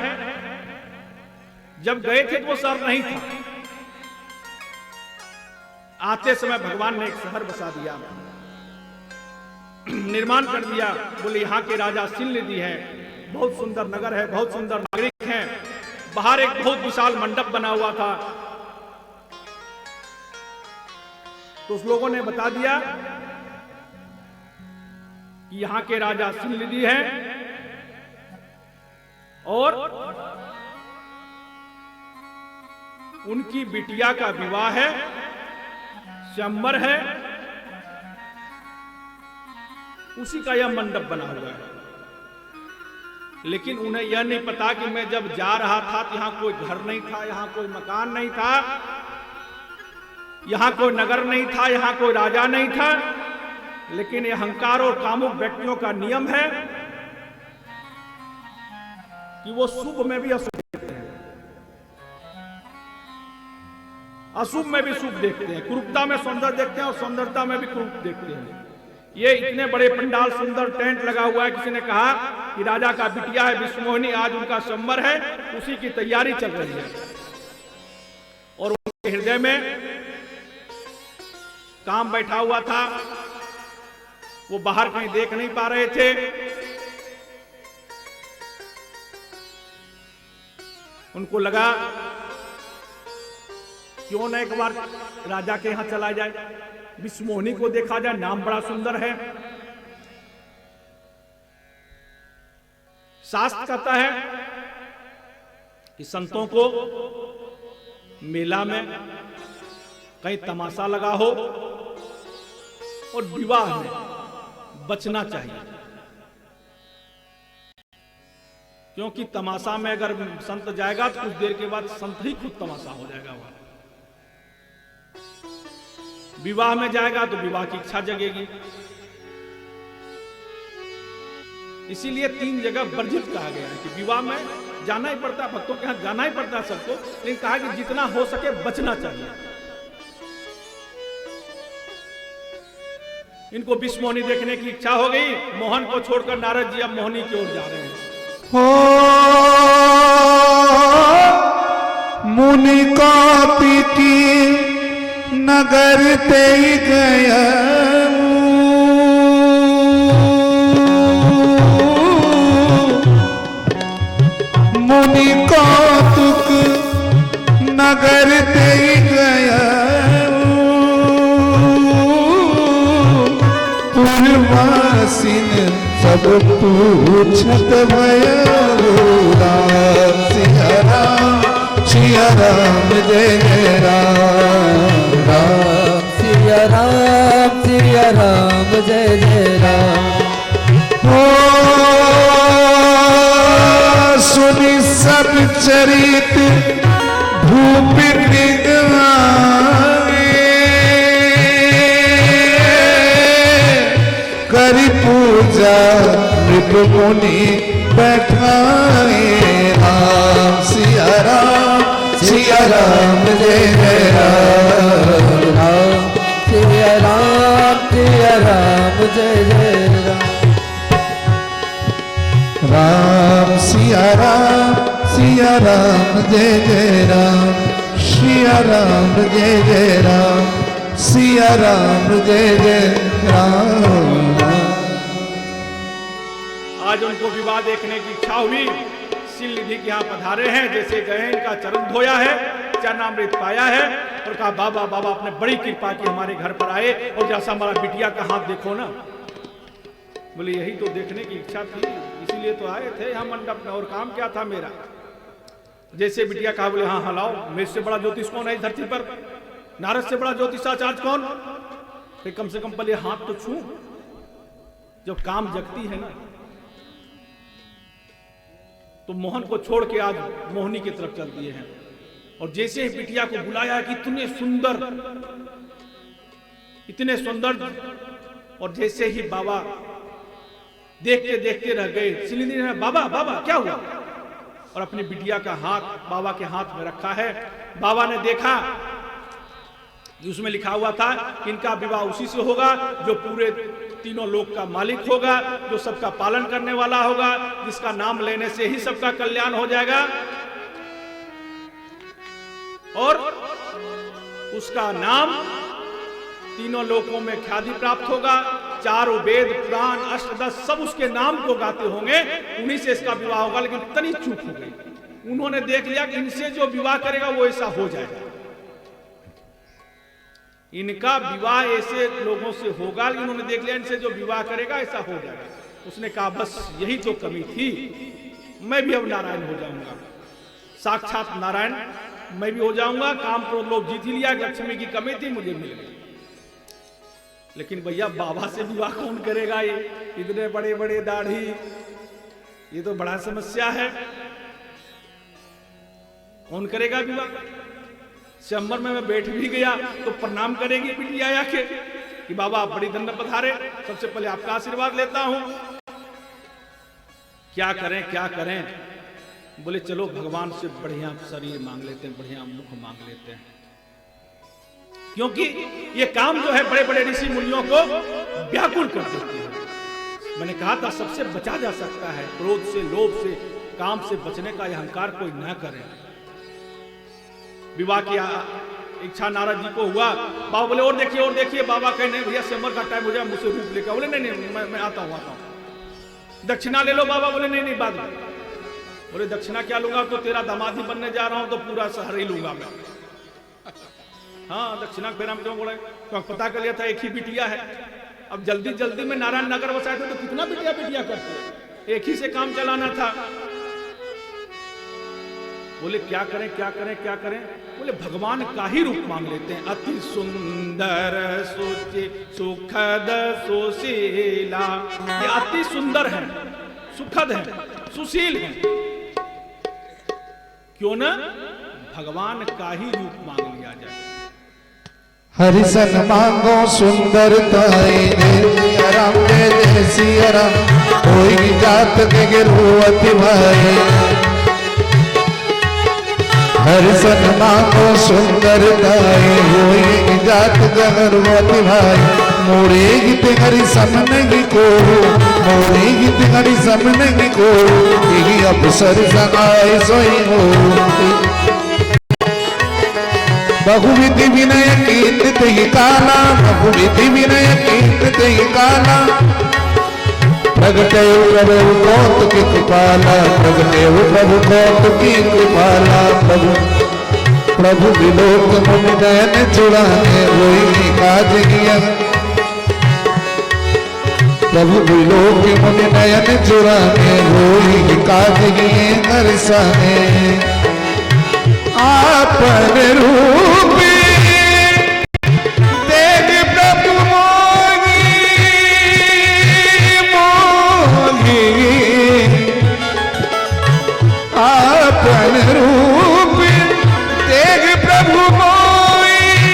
जब गए थे तो वो शहर नहीं था, आते समय भगवान ने एक शहर बसा दिया, निर्माण कर दिया। बोले यहां के राजा शिलनिधि है, बहुत सुंदर नगर है, बहुत सुंदर नागरिक हैं। बाहर एक बहुत विशाल मंडप बना हुआ था, तो उस लोगों ने बता दिया कि यहां के राजा शिलनिधि हैं, और उनकी बिटिया का विवाह है, स्वयंवर है, उसी का यह मंडप बना हुआ है। लेकिन उन्हें यह नहीं पता कि मैं जब जा रहा था तो यहां कोई घर नहीं था, यहां कोई मकान नहीं था, यहां कोई नगर नहीं था, यहां कोई राजा नहीं था। लेकिन यह अहंकार और कामुक व्यक्तियों का नियम है कि वो शुभ में भी अशुभ देखते हैं, अशुभ में भी शुभ देखते हैं, कुरूपता में सौंदर्य देखते हैं और सौंदर्यता में भी कुरूप देखते हैं। ये इतने बड़े पंडाल, सुंदर टेंट लगा हुआ है। किसी ने कहा कि राजा का बिटिया है विश्वमोहिनी, आज उनका स्वयंवर है, उसी की तैयारी चल रही है, और उनके हृदय में काम बैठा हुआ था, वो बाहर कहीं देख नहीं पा रहे थे। उनको लगा क्यों न एक बार राजा के यहां चला जाए, विश्वमोहिनी को देखा जाए, नाम बड़ा सुंदर है। शास्त्र कहता है कि संतों को मेला में कहीं तमाशा लगा हो और विवाह में बचना चाहिए, क्योंकि तमाशा में अगर संत जाएगा तो कुछ देर के बाद संत ही खुद तमाशा हो जाएगा। वहां विवाह में जाएगा तो विवाह की इच्छा जगेगी। इसीलिए 3 जगह वर्जित कहा गया है कि विवाह में जाना ही पड़ता है, भक्तों के यहां जाना ही पड़ता है सबको, लेकिन कहा कि जितना हो सके बचना चाहिए। इनको विश्वमोहिनी देखने की इच्छा हो गई। मोहन को छोड़कर नारद जी अब मोहिनी की ओर जा रहे हैं। हो मुनि का पीती नगर ते गया, मुनि कौतुक नगर ते गया, पुरवासिन सब पूछत भया, राम सिया राम सिया राम जय जय राम, राम सिया राम सिया राम जय जय राम। हो सुनि सब चरित भूप निगमावे, करि पूजा नृप मुनि बैठाए राम सिया राम जय जय राम राम सिया राम जय जय राम राम सिया राम जय जय राम सिया राम जय जय राम सिया राम जय जय राम। आज उनको विवाह देखने की इच्छा हुई, शील निधि के यहाँ पधारे हैं, जैसे गए इनका चरण धोया है, चरणामृत पाया है और कहा बाबा बाबा आपने बड़ी कृपा की हमारे घर पर आए और जैसा हमारा बिटिया का हाथ देखो ना। बोले यही तो देखने की इच्छा थी, इसीलिए तो आए थे यहाँ मंडप में, और काम क्या था मेरा। जैसे बिटिया कहा बोले हाँ लाओ, मेरे से बड़ा ज्योतिष कौन है इस धरती पर, नारद से बड़ा ज्योतिषाचार्य कौन। फिर कम से कम पहले हाथ तो छू, जब काम जगती है ना। तो मोहन को छोड़ के आज मोहनी की तरफ चल दिए हैं, और जैसे ही बिटिया को बुलाया कि इतने सुंदर, और जैसे ही बाबा देखते देखते रह गए। सिलिंदर ने बाबा बाबा क्या हुआ, और अपनी बिटिया का हाथ बाबा के हाथ में रखा है। बाबा ने देखा उसमें लिखा हुआ था कि इनका विवाह उसी से होगा जो पूरे तीनों लोक का मालिक होगा, जो सबका पालन करने वाला होगा, जिसका नाम लेने से ही सबका कल्याण हो जाएगा, और उसका नाम तीनों लोकों में ख्याति प्राप्त होगा। चारों वेद पुराण अष्टदश सब उसके नाम को गाते होंगे, उन्हीं से इसका विवाह होगा। लेकिन तनी चूक हो गई, उन्होंने देख लिया कि इनसे जो विवाह करेगा वो ऐसा हो जाएगा, इनका विवाह ऐसे लोगों से होगा, लेकिन उन्होंने देख लिया इनसे जो विवाह करेगा ऐसा हो जाएगा। उसने कहा बस यही तो कमी थी, मैं भी अब नारायण हो जाऊंगा, साक्षात नारायण मैं भी हो जाऊंगा। काम क्रोध लोभ जीत ही लिया, लक्ष्मी की कमी थी मुझे मिल गई। लेकिन भैया बाबा से विवाह कौन करेगा, ये इतने बड़े बड़े दाढ़ी, ये तो बड़ा समस्या है, कौन करेगा विवाह। चैम्बर में मैं बैठ भी गया तो प्रणाम करेगी बिटिया आके कि बाबा आप बड़ी दंड पधारे, सबसे पहले आपका आशीर्वाद लेता हूं। क्या करें। बोले चलो भगवान से बढ़िया शरीर मांग लेते हैं, बढ़िया मुख मांग लेते हैं, क्योंकि ये काम जो है बड़े बड़े ऋषि मुनियों को व्याकुल कर देती है। मैंने कहा था सबसे बचा जा सकता है क्रोध से, लोभ से, काम से बचने का अहंकार कोई न करे। विवाह की इच्छा नारद जी को हुआ, बाबा बोले और देखिए। बाबा कहे नहीं भैया सिमर का टाइम हो जाए, मुझसे रूप लेकर। बोले नहीं मैं आता हूँ। दक्षिणा ले लो बाबा। बोले नहीं बाद में। बोले दक्षिणा क्या लूंगा, तो तेरा दामादी बनने जा रहा हूं तो पूरा शहर ही लूंगा मैं। हाँ दक्षिणा फेरा में क्यों बोले, तो पता कर लिया था एक ही बिटिया है। अब जल्दी में नारायण नगर बसाए थे तो कितना बिटिया करते, एक ही से काम चलाना था। बोले क्या करें। बोले भगवान का ही रूप मांग लेते हैं। अति सुंदर सुचि सुखद सुशीला, ये अति सुंदर है, सुखद है, सुशील है, क्यों न भगवान का ही रूप मांग लिया जाए। हरिसन मांगो सुंदरताई सिया राम जय सिया राम, कोई जात के गिरुअति भाई। हरिसन मांगो सुंदरताई कोई जात गरुअति भाई। मोरे गीत हरि समन को, मोरे गीत हरि समन को, यही अवसर सगाए सोई हो। बहुविधि विनय कीर्तित ही काला, बहुविधि विनय कीर्तित ही काला। प्रगटे प्रभु कौत की कृपाला, प्रगटे प्रभु कौत की कृपाला। प्रभु विलोक मुनि नयन चुराने वही काज किया। प्रभु विलोक मुनि नयन चुराने वही काज किए दर्शाने। आपन रूप देख प्रभु मोही, आपन रूप देख प्रभु मोही।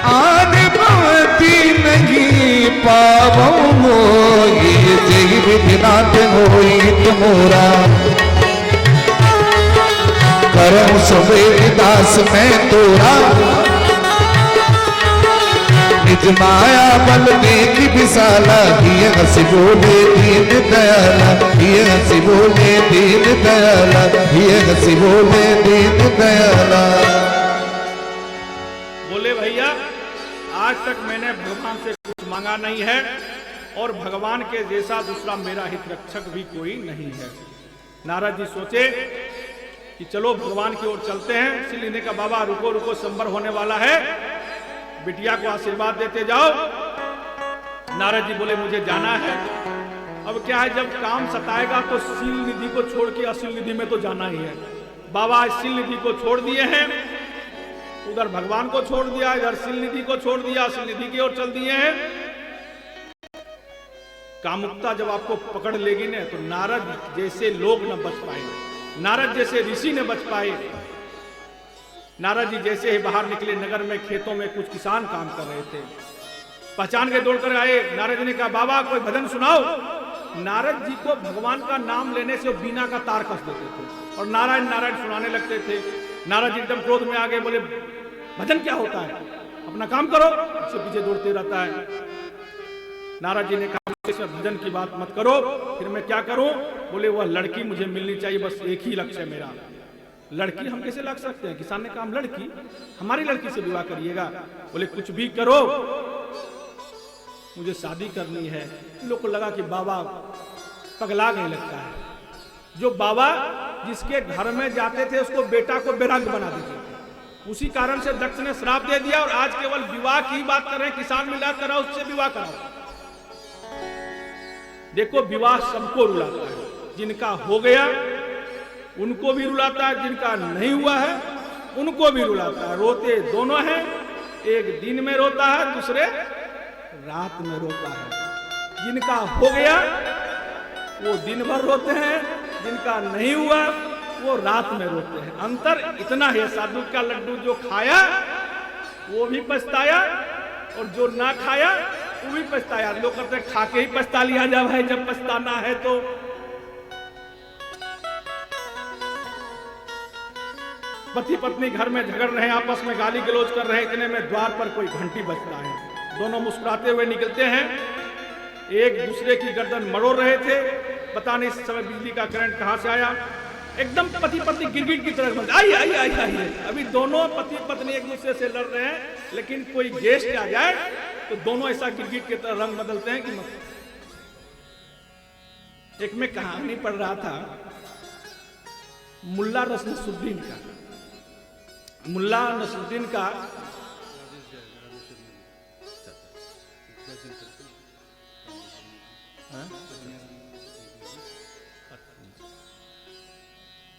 आदि भवती नहीं पावो मोही, जेहि विधिनाथ होई तुमोरा करम सवेद दास मैं तोरा निज माया बल देख विशाला ये हंसी बोले दीन दयाला ये हंसी बोले दीन दयाला ये हंसी बोले दीन दयाला। बोले भैया आज तक मैंने भगवान से कुछ मांगा नहीं है और भगवान के जैसा दूसरा मेरा हित रक्षक भी कोई नहीं है। नारद जी सोचे कि चलो भगवान की ओर चलते हैं। इसलिए ने कहा बाबा रुको रुको संबर होने वाला है, बिटिया को आशीर्वाद देते जाओ। नारद जी बोले मुझे जाना है। अब क्या है जब काम सताएगा तो शील निधि को छोड़ के अशील निधि में तो जाना ही है। बाबा शील निधि को छोड़ दिए हैं, उधर भगवान को छोड़ दिया, इधर शील निधि को छोड़ दिया, शील निधि की ओर चल दिए हैं। कामुकता जब आपको पकड़ लेगी ना तो नारद जैसे लोग न बच पाएंगे, नारद जैसे ऋषि ने बच पाए। नारद जी जैसे ही बाहर निकले नगर में खेतों में कुछ किसान काम कर रहे थे, पहचान के दौड़कर आए। नारद जी ने कहा बाबा कोई भजन सुनाओ। नारद जी को भगवान का नाम लेने से बीना का तार कस देते थे और नारायण नारायण सुनाने लगते थे। नारद जी एकदम क्रोध में आ गए, बोले भजन क्या होता है, अपना काम करो। पीछे पीछे दौड़ते रहता है। नारद जी ने कहा भजन की बात मत करो, फिर मैं क्या करूं? बोले वह लड़की मुझे मिलनी चाहिए, बस एक ही लक्ष्य है मेरा। लड़की हम कैसे लग सकते हैं? किसान ने कहा लड़की, हमारी लड़की से विवाह करिएगा। बोले कुछ भी करो मुझे शादी करनी है। लोग को लगा कि बाबा पगला गए लगता है। जो बाबा जिसके घर में जाते थे उसको बेटा को बेरंग बना देते थे, उसी कारण से दक्ष ने श्राप दे दिया और आज केवल विवाह की बात कर रहे हैं। किसान मिला कराओ, उससे विवाह कराओ। देखो विवाह सबको रुलाता है, जिनका हो गया उनको भी रुलाता है, जिनका नहीं हुआ है उनको भी रुलाता है। रोते दोनों हैं, एक दिन में रोता है, दूसरे रात में रोता है। जिनका हो गया वो दिन भर रोते हैं, जिनका नहीं हुआ वो रात में रोते हैं। अंतर इतना है, साधु का लड्डू जो खाया वो भी पछताया और जो ना खाया वो भी पछताया। लोग कहते हैं खा के ही पछता लिया जा भाई, जब पछताना है तो। पति पत्नी घर में झगड़ रहे हैं, आपस में गाली गलौज कर रहे हैं, इतने में द्वार पर कोई घंटी बजता है। दोनों मुस्कुराते हुए निकलते हैं, एक दूसरे की गर्दन मरोड़ रहे थे। पता नहीं इस समय बिजली का करंट कहां से आया, एकदम पति पत्नी गिरगिट की तरह आई आई आई आई। अभी दोनों पति पत्नी एक दूसरे से लड़ रहे हैं, लेकिन कोई गेस्ट आ जाए तो दोनों ऐसा गिरगिट की तरह रंग बदलते हैं कि एक में कहानी पढ़ रहा था मुल्ला नसरुद्दीन का। मुल्ला नसरुद्दीन का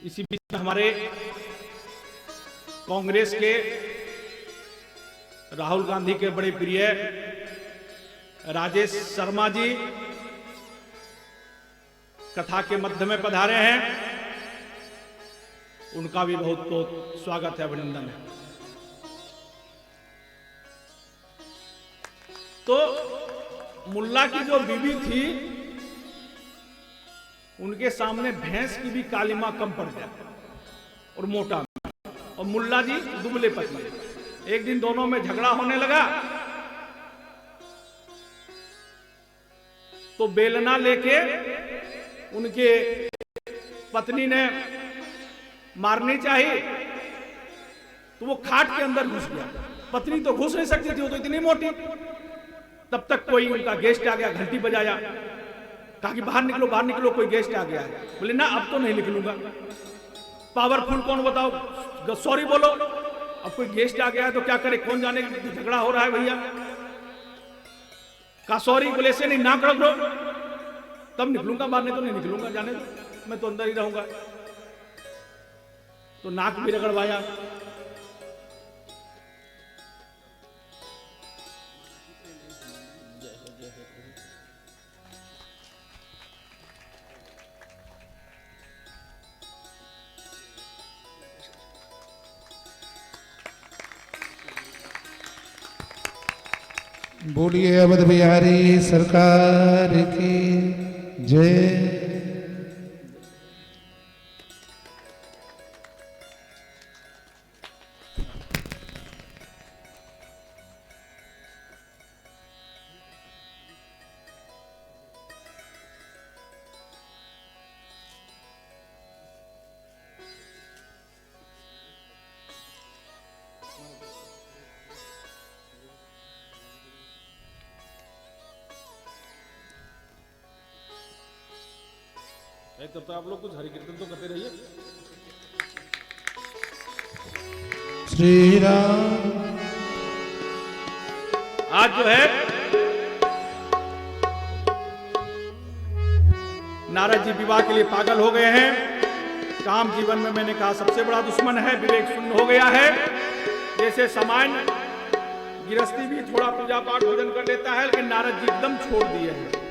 इसी बीच हमारे कांग्रेस के राहुल गांधी के बड़े प्रिय राजेश शर्मा जी कथा के मध्य में पधारे हैं। उनका भी बहुत बहुत स्वागत है, अभिनंदन है। तो मुल्ला की जो बीवी थी उनके सामने भैंस की भी कालिमा कम पड़ गया और मोटा, और मुल्ला जी दुबले पतले। एक दिन दोनों में झगड़ा होने लगा तो बेलना लेके उनके पत्नी ने मारनी चाहिए तो वो खाट के अंदर घुस गया। पत्नी तो घुस नहीं सकती थी, वो तो इतनी मोटी। तब तक कोई उनका गेस्ट आ गया, घंटी बजाया, कहा कि बाहर निकलो कोई गेस्ट आ गया है। बोले ना अब तो नहीं निकलूंगा। पावरफुल कौन बताओ, सॉरी बोलो। अब कोई गेस्ट आ गया है तो क्या करे, कौन जाने झगड़ा हो रहा है भैया। कहा सॉरी। बोले ऐसे नहीं, ना करो तब निकलूंगा बाहर, नहीं तो नहीं निकलूंगा, जाने दो, मैं तो अंदर ही रहूंगा। तो नाक भी रगड़वाया। बोलिए अवध बिहारी सरकार की। जय। तब तो आप लोग कुछ हरि कीर्तन तो करते रहिए। श्री राम। आज जो है नारद जी विवाह के लिए पागल हो गए हैं। काम जीवन में मैंने कहा सबसे बड़ा दुश्मन है, विवेक शून्य हो गया है। जैसे सामान्य गृहस्थी भी थोड़ा पूजा पाठ भोजन कर लेता है, लेकिन नारद जी एकदम छोड़ दिए हैं।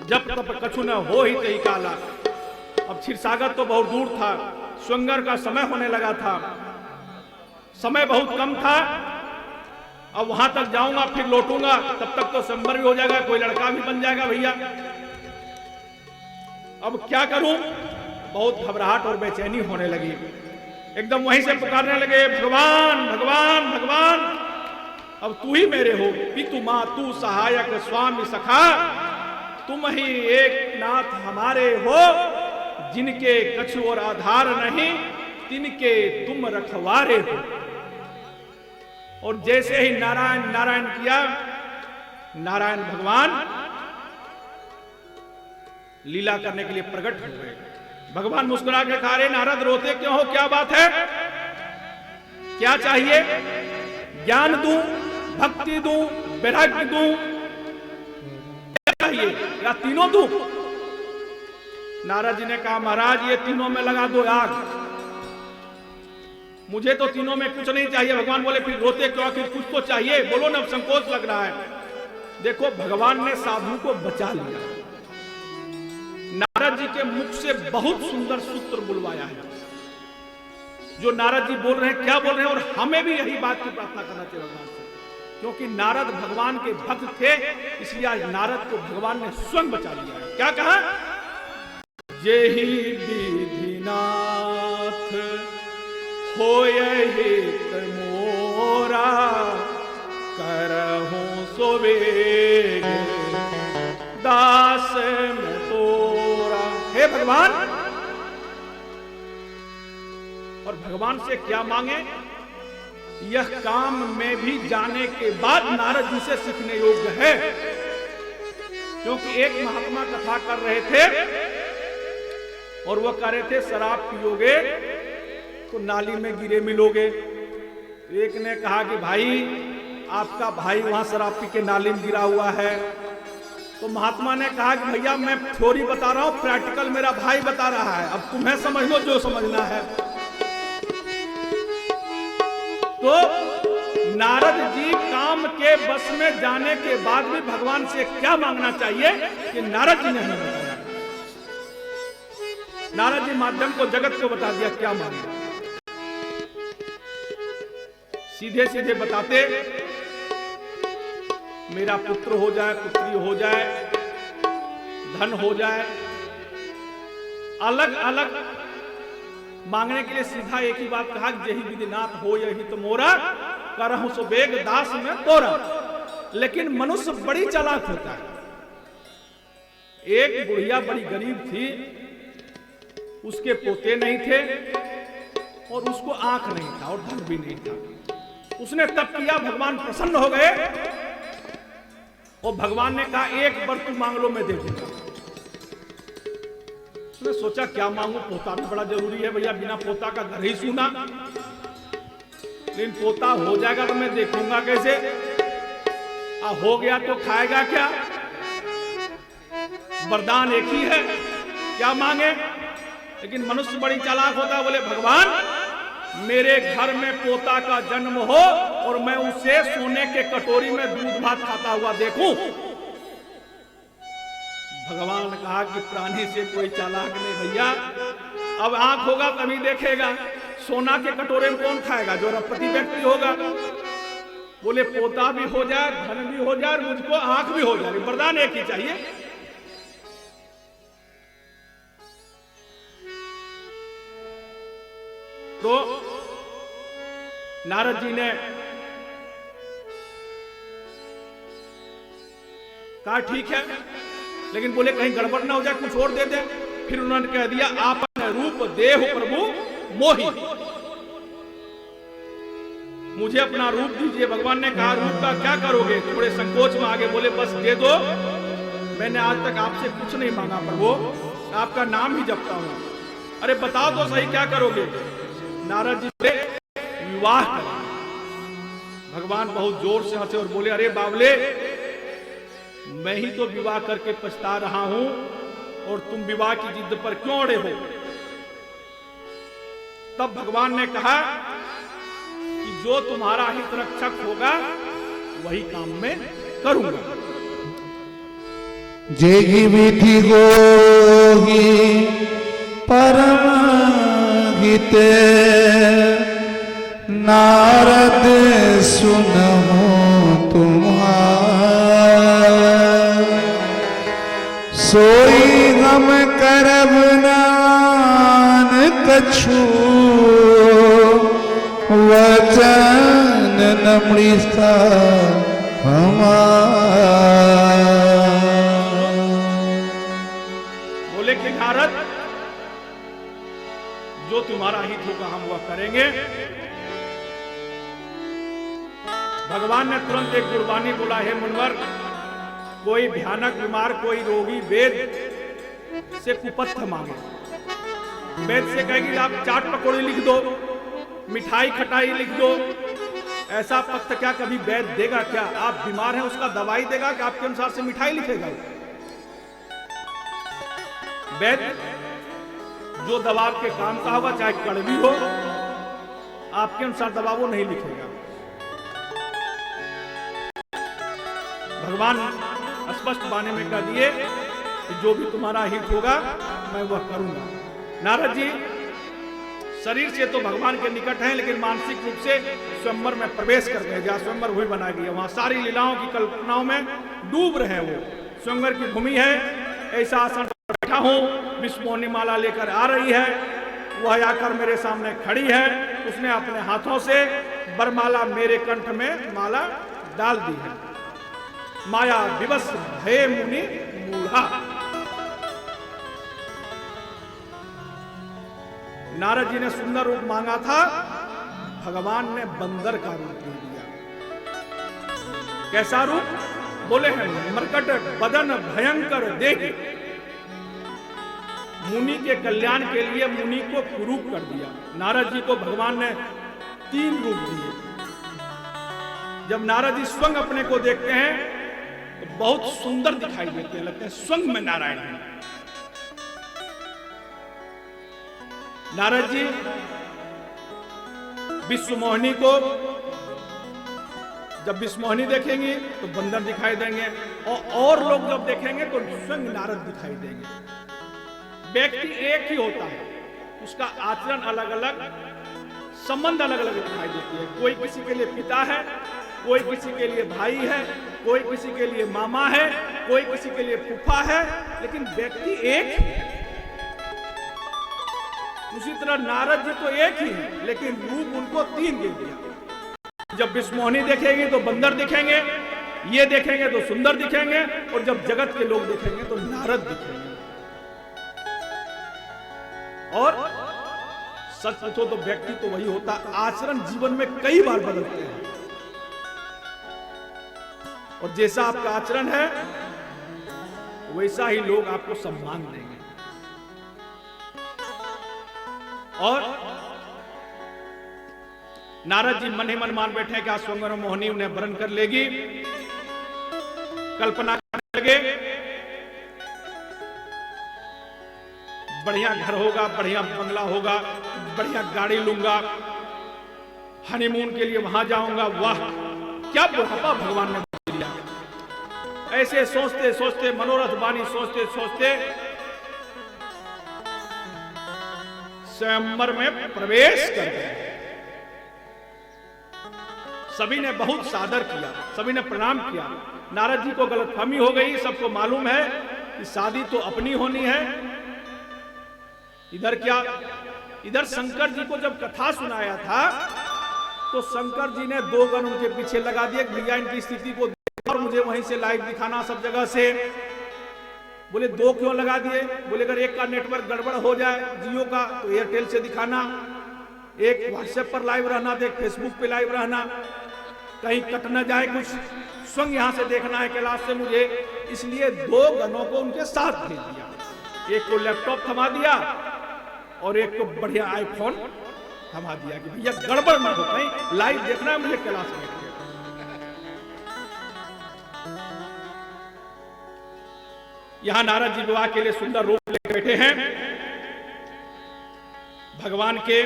जब तब कछु न हो ही तही काला। अब क्षीरसागर तो बहुत दूर था, स्वयंवर का समय होने लगा था, समय बहुत कम था। अब वहां तक जाऊंगा फिर लौटूंगा, तब तक तो स्वयंवर भी हो जाएगा, कोई लड़का भी बन जाएगा भैया। अब क्या करूं? बहुत घबराहट और बेचैनी होने लगी। एकदम वहीं से पुकारने लगे, भगवान भगवान भगवान, अब तू ही मेरे हो, पितु मातु सहायक स्वामी सखा, तुम ही एक नाथ हमारे हो, जिनके कछु और आधार नहीं, तिनके तुम रखवारे हो। और जैसे ही नारायण नारायण किया, नारायण भगवान लीला करने के लिए प्रकट हो गए। भगवान मुस्कुरा के कहा, रे नारद रोते क्यों हो, क्या बात है, क्या चाहिए? ज्ञान दूं, भक्ति दूं, वैराग्य दूं, या तीनों दूं? नारद जी ने कहा, महाराज ये तीनों में लगा दो आग, मुझे तो तीनों में कुछ नहीं चाहिए। भगवान बोले, फिर रोते क्यों, आखिर कुछ तो चाहिए, बोलो ना, संकोच लग रहा है। देखो भगवान ने साधु को बचा लिया। नारद जी के मुख से बहुत सुंदर सूत्र बुलवाया है। जो नारद जी बोल रहे हैं, क्या बोल रहे हैं, और हमें भी यही बात की प्रार्थना करना चाहिए भगवान से, क्योंकि नारद भगवान के भक्त थे, इसलिए आज नारद को भगवान ने स्वयं बचा लिया है। क्या कहा? जेहि विधिनाथ होयहि मोरा, करहूं सोवेग दास में तोरा। हे भगवान, और भगवान से क्या मांगे? यह काम में भी जाने के बाद नारद जी से सीखने योग्य है। क्योंकि एक महात्मा कथा कर रहे थे और वह कह रहे थे, शराब पियोगे तो नाली में गिरे मिलोगे। एक ने कहा कि भाई आपका भाई वहां शराब पी के नाली में गिरा हुआ है। तो महात्मा ने कहा कि भैया मैं थ्योरी बता रहा हूं, प्रैक्टिकल मेरा भाई बता रहा है, अब तुम्हें समझ लो जो समझना है। तो नारद जी काम के बस में जाने के बाद भी भगवान से क्या मांगना चाहिए कि नारद जी ने हमें बताया। नारद जी माध्यम को जगत को बता दिया क्या मांगे। सीधे सीधे बताते, मेरा पुत्र हो जाए, पुत्री हो जाए, धन हो जाए। अलग अलग मांगने के लिए सीधा एक ही बात कहा, जेहि विधिनाथ हो यही तो मोरा, करहूं सो बेग दास में तोरा। लेकिन मनुष्य बड़ी चालाक होता है। एक बुढ़िया बड़ी गरीब थी, उसके पोते नहीं थे और उसको आंख नहीं था और धन भी नहीं था। उसने तब किया, भगवान प्रसन्न हो गए और भगवान ने कहा, एक वर तू मांग लो मैं दे दूंगा। उसने सोचा क्या मांगू, पोता भी बड़ा जरूरी है भैया, बिना पोता का घर ही सूना। लेकिन पोता हो जाएगा तो मैं देखूंगा कैसे, हो गया तो खाएगा क्या? वरदान एक ही है, क्या मांगे? लेकिन मनुष्य बड़ी चालाक होता है, बोले भगवान मेरे घर में पोता का जन्म हो और मैं उसे सोने के कटोरी में दूध भात खाता हुआ देखूं। भगवान ने कहा कि प्राणी से कोई चालाक नहीं भैया, अब आंख होगा तभी देखेगा। सोना के कटोरे में कौन खाएगा? जो रपति व्यक्ति होगा। बोले पोता भी हो जाए, धन भी हो जाए, मुझको आंख भी हो जाए, वरदान एक ही चाहिए। तो नारद जी ने कहा ठीक है, लेकिन बोले कहीं गड़बड़ ना हो जाए, कुछ और दे दे। फिर उन्होंने कह दिया आपन रूप देह प्रभु मोहि, मुझे अपना रूप दीजिए। भगवान ने कहा रूप का क्या करोगे? थोड़े संकोच में आगे बोले बस दे दो, मैंने आज तक आपसे कुछ नहीं मांगा प्रभु, आपका नाम ही जपता हूं। अरे बताओ तो सही क्या करोगे? नारद जी बोले विवाह करें। भगवान बहुत जोर से हंसे और बोले अरे बावले, मैं ही तो विवाह करके पछता रहा हूं और तुम विवाह की जिद पर क्यों अड़े हो? तब भगवान ने कहा कि जो तुम्हारा हित रक्षक होगा वही काम मैं करूंगा। जेगी विधि गोही परम हिते, नारद सुनहु तुम्हार, सोई हम करब नान कछु, वचन नम्रता हमार। बोले कि नारद जो तुम्हारा हित होगा हम वह करेंगे। भगवान ने तुरंत एक गुरबानी बोला, हे मुनवर, कोई भयानक बीमार, कोई रोगी वेद से कुपथ्य मांगे, वेद से कहेगी आप चाट पकौड़ी लिख दो, मिठाई खटाई लिख दो, ऐसा पत्र क्या कभी वैद देगा? क्या आप बीमार हैं उसका दवाई देगा कि आपके अनुसार से मिठाई लिखेगा? वैद जो दवा आपके काम का होगा, चाहे कड़वी हो, आपके अनुसार दवा वो नहीं लिखेगा। भगवान स्पष्ट बाने में कह दिए कि जो भी तुम्हारा हित होगा मैं वह करूंगा। नारद जी शरीर से तो भगवान के निकट हैं, लेकिन मानसिक रूप से स्वयंवर में प्रवेश कर गए। जहाँ स्वयंवर वही बना गया, वहां सारी लीलाओं की कल्पनाओं में डूब रहे हैं। वो स्वयंवर की भूमि है, ऐसा आसन पर बैठा हूं, विष्णु माला लेकर आ रही है, वह आकर मेरे सामने खड़ी है, उसने अपने हाथों से बरमाला मेरे कंठ में माला डाल दी है। माया विवश भय मुनि मूढ़ा। नारद जी ने सुंदर रूप मांगा था, भगवान ने बंदर का रूप दे दिया। कैसा रूप? बोले हैं मरकट बदन भयंकर देह। मुनि के कल्याण के लिए मुनि को कुरूप कर दिया। नारद जी को भगवान ने 3 रूप दिए। जब नारद जी स्वयं अपने को देखते हैं तो बहुत सुंदर दिखाई देते हैं, लगते हैं स्वयं में नारायण हैं। नारद जी विश्वमोहिनी को जब विश्वमोहिनी देखेंगे तो बंदर दिखाई देंगे, और लोग जब देखेंगे तो स्वयं नारद दिखाई देंगे। व्यक्ति एक ही होता है, उसका आचरण अलग अलग, संबंध अलग अलग दिखाई देती है। कोई किसी के लिए पिता है, कोई किसी के लिए भाई है, कोई किसी के लिए मामा है, कोई किसी के लिए फूफा है, लेकिन व्यक्ति एक है। उसी तरह नारद जी तो एक ही है, लेकिन रूप उनको 3 दे दिया। जब विश्वमोहिनी देखेंगे तो बंदर दिखेंगे, ये देखेंगे तो सुंदर दिखेंगे, और जब जगत के लोग देखेंगे तो नारद दिखेंगे। और सच पूछो तो व्यक्ति तो वही होता, आचरण जीवन में कई बार बदलते हैं, और जैसा आपका आचरण है वैसा ही लोग आपको सम्मान देंगे। और नारद जी मन ही मन मान बैठे कि स्वयंवर मोहिनी उन्हें वरण कर लेगी। कल्पना करने लगे, बढ़िया घर होगा, बढ़िया बंगला होगा, बढ़िया गाड़ी लूंगा, हनीमून के लिए वहां जाऊंगा। वाह क्या बुढ़ापा भगवान ने दिया। ऐसे सोचते सोचते, मनोरथ वाणी सोचते सोचते स्वयंवर में प्रवेश कर गए। सभी ने बहुत सादर किया, सभी ने प्रणाम किया। नारद जी को गलतफहमी हो गई। सबको मालूम है कि शादी तो अपनी होनी है, इधर क्या इधर शंकर जी को जब कथा सुनाया था तो शंकर जी ने 2 गण उनके पीछे लगा दिए, भैया इनकी स्थिति को देखो और मुझे वहीं से लाइव दिखाना सब जगह से। बोले 2 क्यों लगा दिए? बोले अगर एक का नेटवर्क गड़बड़ हो जाए जियो का तो एयरटेल से दिखाना, एक व्हाट्सएप पर लाइव रहना, एक फेसबुक पे लाइव रहना, कहीं कट न जाए कुछ, स्वयं यहां से देखना है कैलाश से मुझे, इसलिए 2 गणों को उनके साथ भेज दिया। एक को लैपटॉप थमा दिया और एक को बढ़िया आईफोन थमा दिया कि भैया गड़बड़ मत हो, कहीं लाइव देखना है मुझे कैलाश में। यहां नारद जी विवाह के लिए सुंदर रूप लेकर बैठे हैं। भगवान के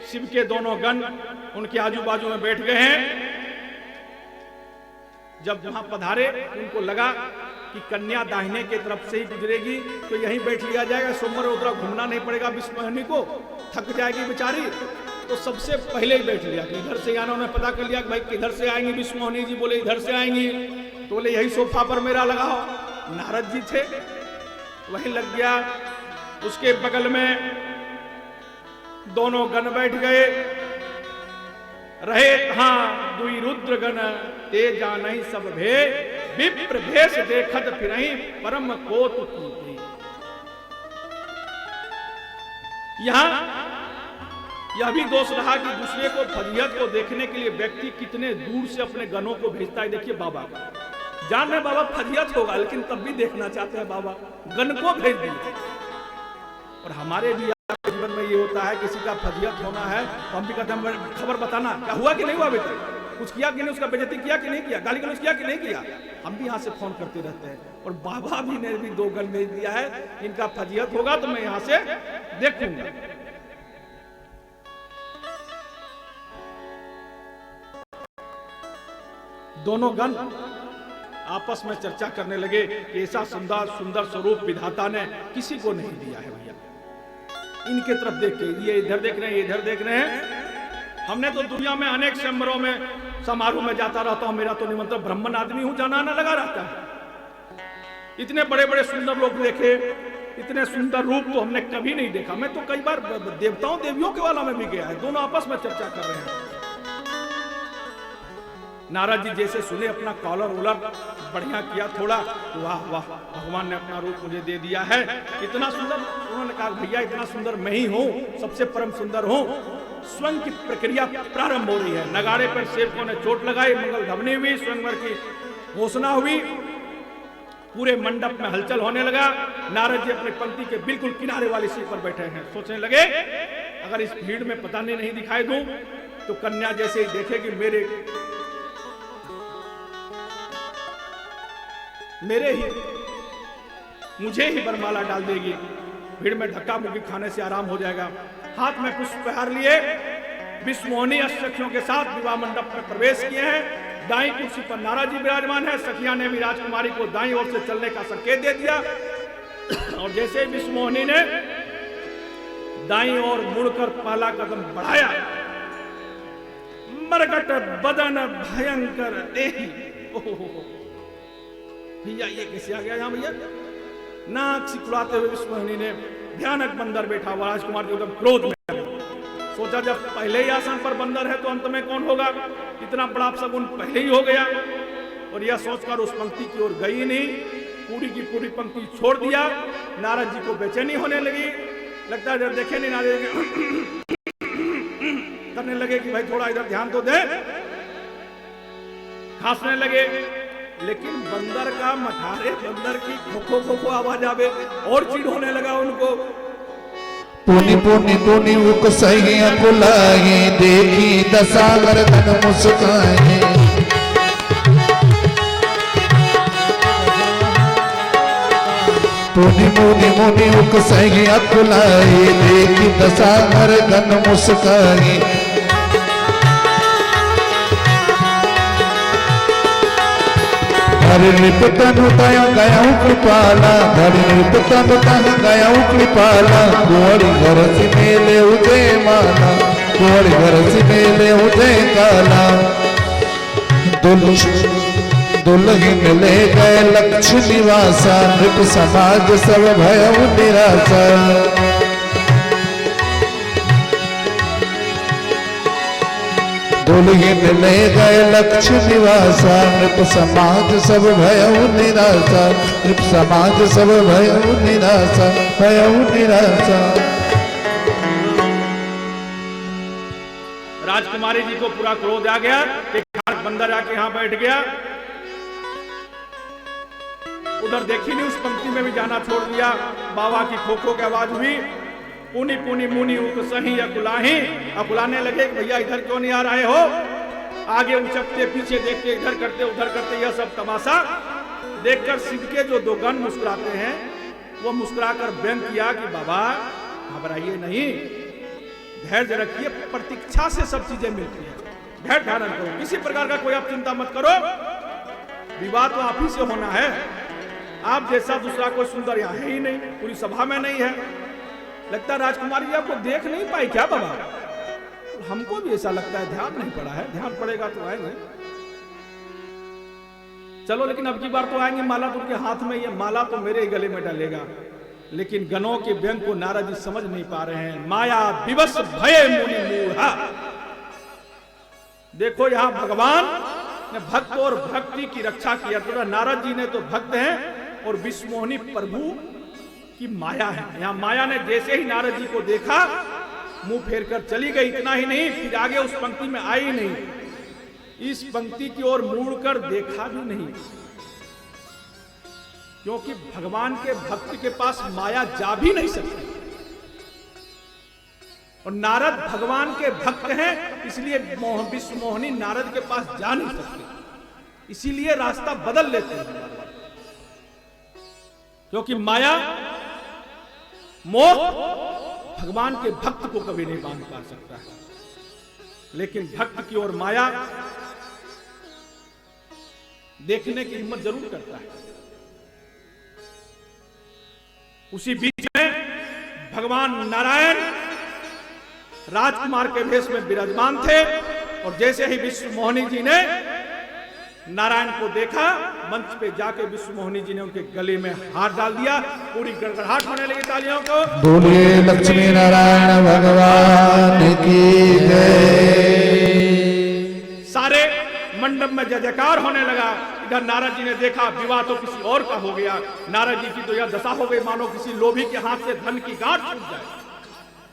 शिव के दोनों गण उनके आजू बाजू में बैठ गए हैं। जब वहां पधारे उनको लगा कि कन्या दाहिने की तरफ से ही गुजरेगी तो यहीं बैठ लिया जाएगा, सोमवार उधर घूमना नहीं पड़ेगा, विष्णु को थक जाएगी बेचारी, तो सबसे पहले ही बैठ लिया कि इधर से आना। उन्होंने पता कर लिया कि भाई किधर से आएंगी विष्णु जी, बोले इधर से आएंगी, तो बोले यही सोफा पर मेरा लगाओ। नारद जी थे वहीं लग गया। उसके बगल में दोनों गण बैठ गए, रहे कहां दुई रुद्र गण, ते जानहि सब भे, विप्र भेष देखत फिरहि, परम कौतुकी। यहां यह भी दोष रहा कि दूसरे को फजीहत को देखने के लिए व्यक्ति कितने दूर से अपने गणों को भेजता है। देखिए बाबा जान रहे बाबा फजीहत होगा, लेकिन तब भी देखना चाहते हैं बाबा, गण को भेज दिए। और हमारे भी जीवन में ये होता है, किसी का फजीहत होना है तो हम भी कहते हैं खबर बताना, क्या हुआ कि नहीं हुआ बेटा, कुछ किया कि नहीं, उसका बेइज्जती किया कि नहीं किया, गाली गलौज किया कि नहीं किया। हम भी यहाँ से फोन करते रहते हैं। और बाबा भी ने भी 2 गण भेज दिया है, इनका फजीहत होगा तो मैं यहाँ से देखूंगा। दोनों गण आपस में चर्चा करने लगे कि ऐसा सुंदर सुंदर स्वरूप विधाता ने किसी को नहीं दिया है भैया। इनके तरफ देख के ये इधर देख रहे हैं, ये इधर देख रहे हैं। हमने तो दुनिया में अनेक स्वयंवरों में समारोह में जाता रहता हूं, मेरा तो निमंत्रण, ब्राह्मण आदमी हूं, जाना आना लगा रहता है। इतने बड़े बड़े सुंदर लोग देखे, इतने सुंदर रूप तो हमने कभी नहीं देखा। मैं तो कई बार देवताओं देवियों के वाला में भी गया है। दोनों आपस में चर्चा कर रहे हैं। नारद जी जैसे सुने, अपना कॉलर उलर बढ़िया किया थोड़ा, तो वाह वाह भगवान ने अपना रूप मुझे दे दिया है, इतना सुंदर। उन्होंने कहा भैया इतना सुंदर मैं ही हूं, सबसे परम सुंदर हूं। स्वयं की प्रक्रिया प्रारंभ हो रही है। नगाड़े पर सेवकों ने चोट लगाई, मंगल ध्वनि हुई, स्वयंवर की घोषणा हुई, पूरे मंडप में हलचल होने लगा। नारद जी अपनी पंक्ति के बिल्कुल किनारे वाली सीट पर बैठे हैं। सोचने लगे अगर इस भीड़ में पता नहीं दिखाई दूं तो कन्या जैसे ही देखेगी मुझे ही बरमाला डाल देगी, भीड़ में धक्का मुक्की खाने से आराम हो जाएगा। हाथ में पुष्पहार लिए विष्णुमोहनी अष्टसखियों के साथ विवाह मंडप में प्रवेश किए हैं। दाईं कुर्सी पर नारद जी विराजमान है। सखिया ने भी राजकुमारी को दाईं ओर से चलने का संकेत दे दिया और जैसे ही विष्णुमोहनी ने दाईं ओर मुड़कर पहला कदम बढ़ाया, मरकट बदन भयंकर देही। भैया ये कैसे आ गया यहाँ भैया? नाक सिकुड़ाते हुए विष्णुमोहनी ने भयानक बंदर बैठा हुआ राजकुमार जी एकदम क्रोध में सोचा, जब पहले ही आसन पर बंदर है तो अंत में कौन होगा? इतना बड़ा अपशगुन पहले ही हो गया। और यह सोचकर उस पंक्ति की ओर गई नहीं, पूरी की पूरी पंक्ति छोड़ दिया। नारद जी को बेचैनी होने लगी, लगता है जब देखे नहीं नारद जी करने लगे कि भाई थोड़ा इधर ध्यान तो दे, खांसने लगे। लेकिन बंदर का मठारे बंदर की खोखो खोखो आवाज आवे और चिढ़ होने लगा उनको। पुनि पुनि पुनि उकसई अकुलाई, देखी दसागर धन मुस्काए। पुनि मुनि मुनि उकसई अकुलाई, देखी दसागर धन मुस्काए। हरि नृप तनु तय गयऊ कृपाला, हरि नृप तनु तय गयऊ कृपाला। कुंवरी घर से मेले उदय माला, कुंवरी घर से मेले उदय काला। दुल्हन ले गए लक्ष्य निवासा, नृप समाज सब भयऊ निराशा। दुल्हन ले गए लक्ष्य निवासा, नृप समाज सब भयउ निराशा, नृप समाज सब भयउ निराशा, भयउ निराशा। राजकुमारी जी को पूरा क्रोध आ गया, एक बंदर आके यहां बैठ गया। उधर देखी नहीं, उस पंक्ति में भी जाना छोड़ दिया। बाबा की खोखो की आवाज हुई, पुनी पुनी मुनि उक सही अकुलाही, अकुलाने लगे भैया इधर क्यों नहीं आ रहे हो। आगे उचकते, पीछे देखते, इधर करते उधर करते, यह सब तमाशा देखकर शिव के जो दो गण मुस्कुराते हैं, वो मुस्कुराकर व्यंग किया कि बाबा घबराइए नहीं, धैर्य रखिए, प्रतीक्षा से सब चीजें मिलती है, धैर्य धारण करो, किसी प्रकार का कोई आप चिंता मत करो, विवाह तो आप ही से होना है। आप जैसा दूसरा कोई सुंदर यहाँ है ही नहीं, पूरी सभा में नहीं है। लगता है राजकुमारी जी आपको देख नहीं पाई क्या बाबा? हमको भी ऐसा लगता है, ध्यान नहीं पड़ा है, ध्यान पड़ेगा तो आएंगे। चलो लेकिन अब की बार तो आएंगे, माला तो उनके हाथ में, ये माला तो मेरे ही गले में डालेगा। लेकिन गणों के व्यंग को नारद जी समझ नहीं पा रहे हैं। माया विवश भय मुनि मूढ़ा। देखो यहां भगवान ने भक्त और भक्ति की रक्षा किया, तो नारद जी ने तो भक्त हैं और विश्वमोहिनी प्रभु की माया है। यहां माया ने जैसे ही नारद जी को देखा, मुंह फेर कर चली गई। इतना ही नहीं, फिर आगे उस पंक्ति में आई नहीं, इस पंक्ति की ओर मुड़कर देखा भी नहीं, क्योंकि भगवान के भक्त के पास माया जा भी नहीं सकती। और नारद भगवान के भक्त हैं, इसलिए विश्वमोहिनी नारद के पास जा नहीं सकती, इसीलिए रास्ता बदल लेते हैं। क्योंकि माया मोह भगवान के भक्त को कभी नहीं बांध पा सकता है, लेकिन भक्त की ओर माया देखने की हिम्मत जरूर करता है। उसी बीच में भगवान नारायण राजकुमार के भेष में विराजमान थे, और जैसे ही विश्वमोहिनी जी ने नारायण को देखा, मंच पे जाके विश्वमोहिनी जी ने उनके गले में हाथ डाल दिया, पूरी गड़गड़ाहट होने लगी तालियों को। बोलिए लक्ष्मी नारायण भगवान की जय। सारे मंडप में जय जयकार होने लगा। इधर नारद जी ने देखा, विवाह तो किसी और का हो गया। नारद जी की तो यह दशा हो गई मानो किसी लोभी के हाथ से धन की गांठ छूट जाए।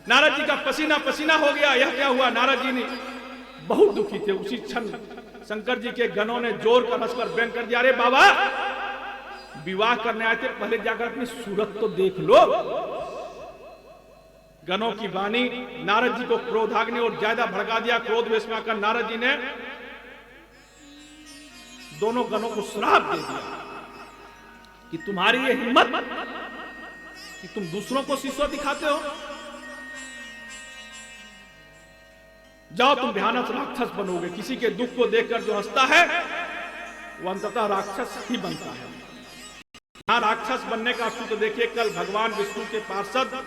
नारद जी का पसीना पसीना हो गया। यह क्या हुआ? नारद जी ने बहुत दुखी थे। उसी क्षण शंकर जी के गणों ने जोर कर हंसकर व्यंग कर दिया, अरे बाबा विवाह करने आए थे, पहले जाकर अपनी सूरत तो देख लो। गणों की वाणी नारद जी को क्रोधाग्नि और ज्यादा भड़का दिया। क्रोध वेश में आकर नारद जी ने दोनों गणों को श्राप दे दिया कि तुम्हारी ये हिम्मत कि तुम दूसरों को शीशो दिखाते हो, जाओ तुम भयानक राक्षस बनोगे। किसी के दुख को देखकर जो हंसता है वो अंततः राक्षस ही बनता है। यहां राक्षस बनने का सूत्र देखिए। कल भगवान विष्णु के पार्षद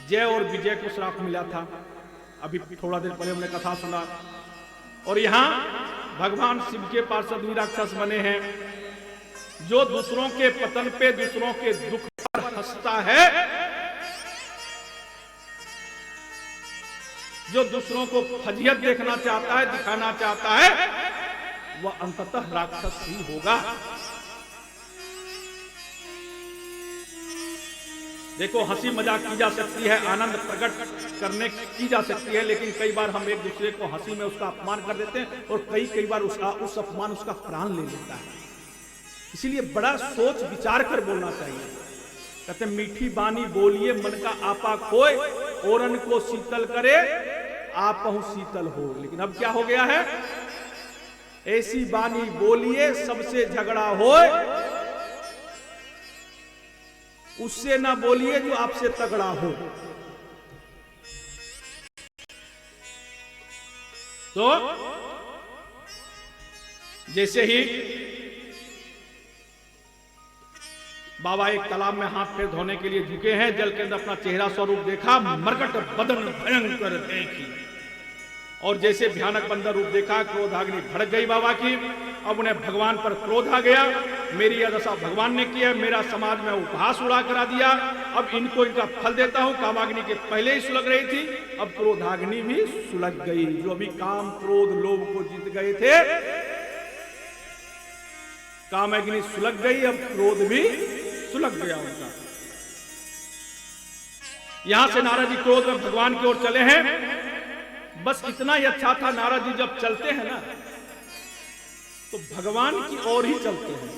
जय और विजय को श्राप मिला था, अभी थोड़ा देर पहले हमने कथा सुना। और यहां भगवान शिव के पार्षद भी राक्षस बने हैं। जो दूसरों के पतन पे, दूसरों के दुख पर हंसता है, जो दूसरों को फजीहत देखना चाहता है, दिखाना चाहता है, वह अंततः राक्षस ही होगा। देखो हंसी मजाक की जा सकती है, आनंद प्रकट करने की जा सकती है, लेकिन कई बार हम एक दूसरे को हंसी में उसका अपमान कर देते हैं और कई बार उस अपमान उसका प्राण ले लेता है। इसीलिए बड़ा सोच विचार कर बोलना चाहिए। कहते मीठी बानी बोलिए मन का आपा खोए, ओरन को शीतल करे आपहु शीतल हो। लेकिन अब क्या हो गया है? ऐसी बानी बोलिए सबसे झगड़ा होए, उससे ना बोलिए जो आपसे तगड़ा हो। तो जैसे ही बाबा एक तालाब में हाथ पैर धोने के लिए झुके हैं, जल के अंदर अपना चेहरा स्वरूप देखा, मरकट बदन भयंकर देखी। और जैसे भयानक बंदर रूप देखा, क्रोधाग्नि भड़क गई बाबा की। अब उन्हें भगवान पर क्रोध आ गया। मेरी यह दशा भगवान ने की है, मेरा समाज में उपहास उड़ा करा दिया, अब इनको इनका फल देता हूं। कामाग्नि के पहले ही सुलग रही थी, अब क्रोधाग्नि भी सुलग गई। जो अभी काम क्रोध लोभ को जीत गए थे, कामाग्नि सुलग गई, अब क्रोध भी सुलग गया उनका। यहां से नारद जी क्रोध में भगवान की ओर चले हैं। बस इतना ही अच्छा था, नारद जी जब चलते हैं ना तो भगवान की ओर ही चलते हैं,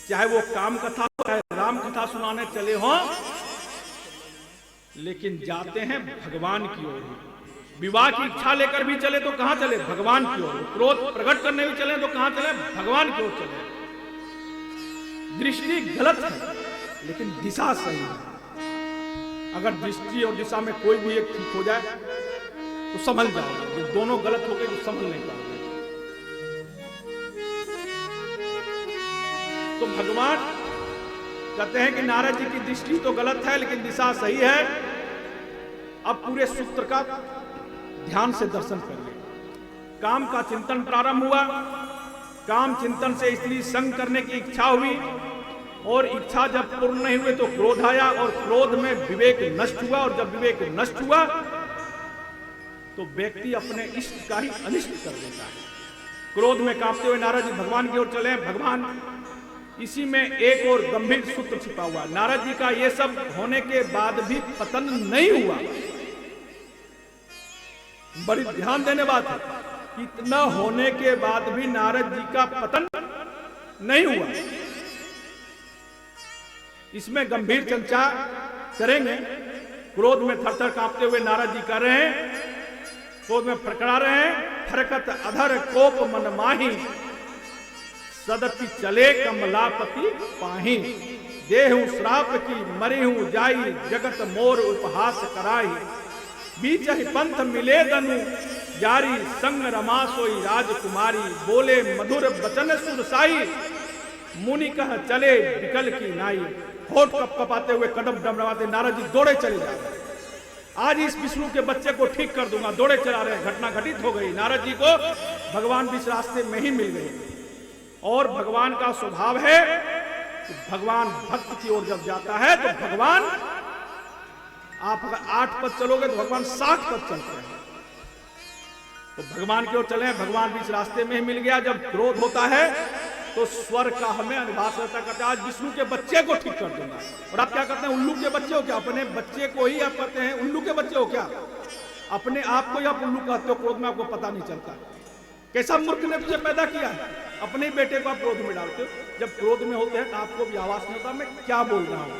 चाहे वो काम कथा हो चाहे राम कथा सुनाने चले हों, लेकिन जाते हैं भगवान की ओर ही। विवाह की इच्छा लेकर भी चले तो कहां चले? भगवान की ओर। क्रोध प्रकट करने भी चले तो कहां चले? भगवान की ओर चले। दृष्टि गलत है लेकिन दिशा सही है। अगर दृष्टि और दिशा में कोई भी एक ठीक हो जाए तो संभल जाओगे, जो दोनों गलत हो गए तो संभल नहीं पाओगे। तो भगवान कहते हैं कि नारद जी की दृष्टि तो गलत है लेकिन दिशा सही है। अब पूरे सूत्र का ध्यान से दर्शन करिए। काम का चिंतन प्रारंभ हुआ, काम चिंतन से स्त्री संग करने की इच्छा हुई, और इच्छा जब पूर्ण नहीं हुई तो क्रोध आया, और क्रोध में विवेक नष्ट हुआ, और जब विवेक नष्ट हुआ तो व्यक्ति अपने इष्ट का ही अनिष्ट कर देता है। क्रोध में कांपते हुए नारद जी भगवान की ओर चले। भगवान, इसी में एक और गंभीर सूत्र छिपा हुआ। नारद जी का ये सब होने के बाद भी पतन नहीं हुआ। बड़ी ध्यान देने बात है, इतना होने के बाद भी नारद जी का पतन नहीं हुआ। इसमें गंभीर चर्चा करेंगे। क्रोध में थरथर कांपते हुए नारद जी कर रहे हैं, क्रोध में फड़फड़ा रहे हैं। फरकत अधर कोप मन माही, सदति चले कमलापति पाही। देहु श्राप की मरी हूं जाई, जगत मोर उपहास कराई। बीच ही पंथ मिले दनु जारी, संग रमा सोई राजकुमारी। बोले मधुर बचन सुरसाई, मुनि कह चले विकल की नाई। होठ कपकपाते हुए कदम डमडमाते नारद जी दौड़े चले जा रहे हैं। आज इस विष्णु के बच्चे को ठीक कर दूंगा, दौड़े चला रहे हैं। घटना घटित हो गई, नारद जी को भगवान भी इस रास्ते में ही मिल गए। और भगवान का स्वभाव है कि भगवान भक्त की ओर जब जाता है तो भगवान, आप अगर 8 पद चलोगे तो भगवान 60 पद चलते हैं। तो भगवान की ओर चले, भगवान भी इस रास्ते में ही मिल गया। जब क्रोध होता है तो स्वर का हमें अनुभास रहता करते, आज विष्णु के बच्चे को ठीक कर दूंगा। और आप क्या करते हैं? उल्लू के बच्चे हो क्या? अपने बच्चे को ही आप कहते हैं उल्लू के बच्चे हो क्या? अपने आप को ही आप उल्लू कहते हो, क्रोध में आपको पता नहीं चलता। कैसा मूर्ख ने तुझे पैदा किया है? अपने बेटे को आप क्रोध में डालते हो। जब क्रोध में होते हैं तो आपको भी आवाज नहीं होता मैं क्या बोल रहा हूं।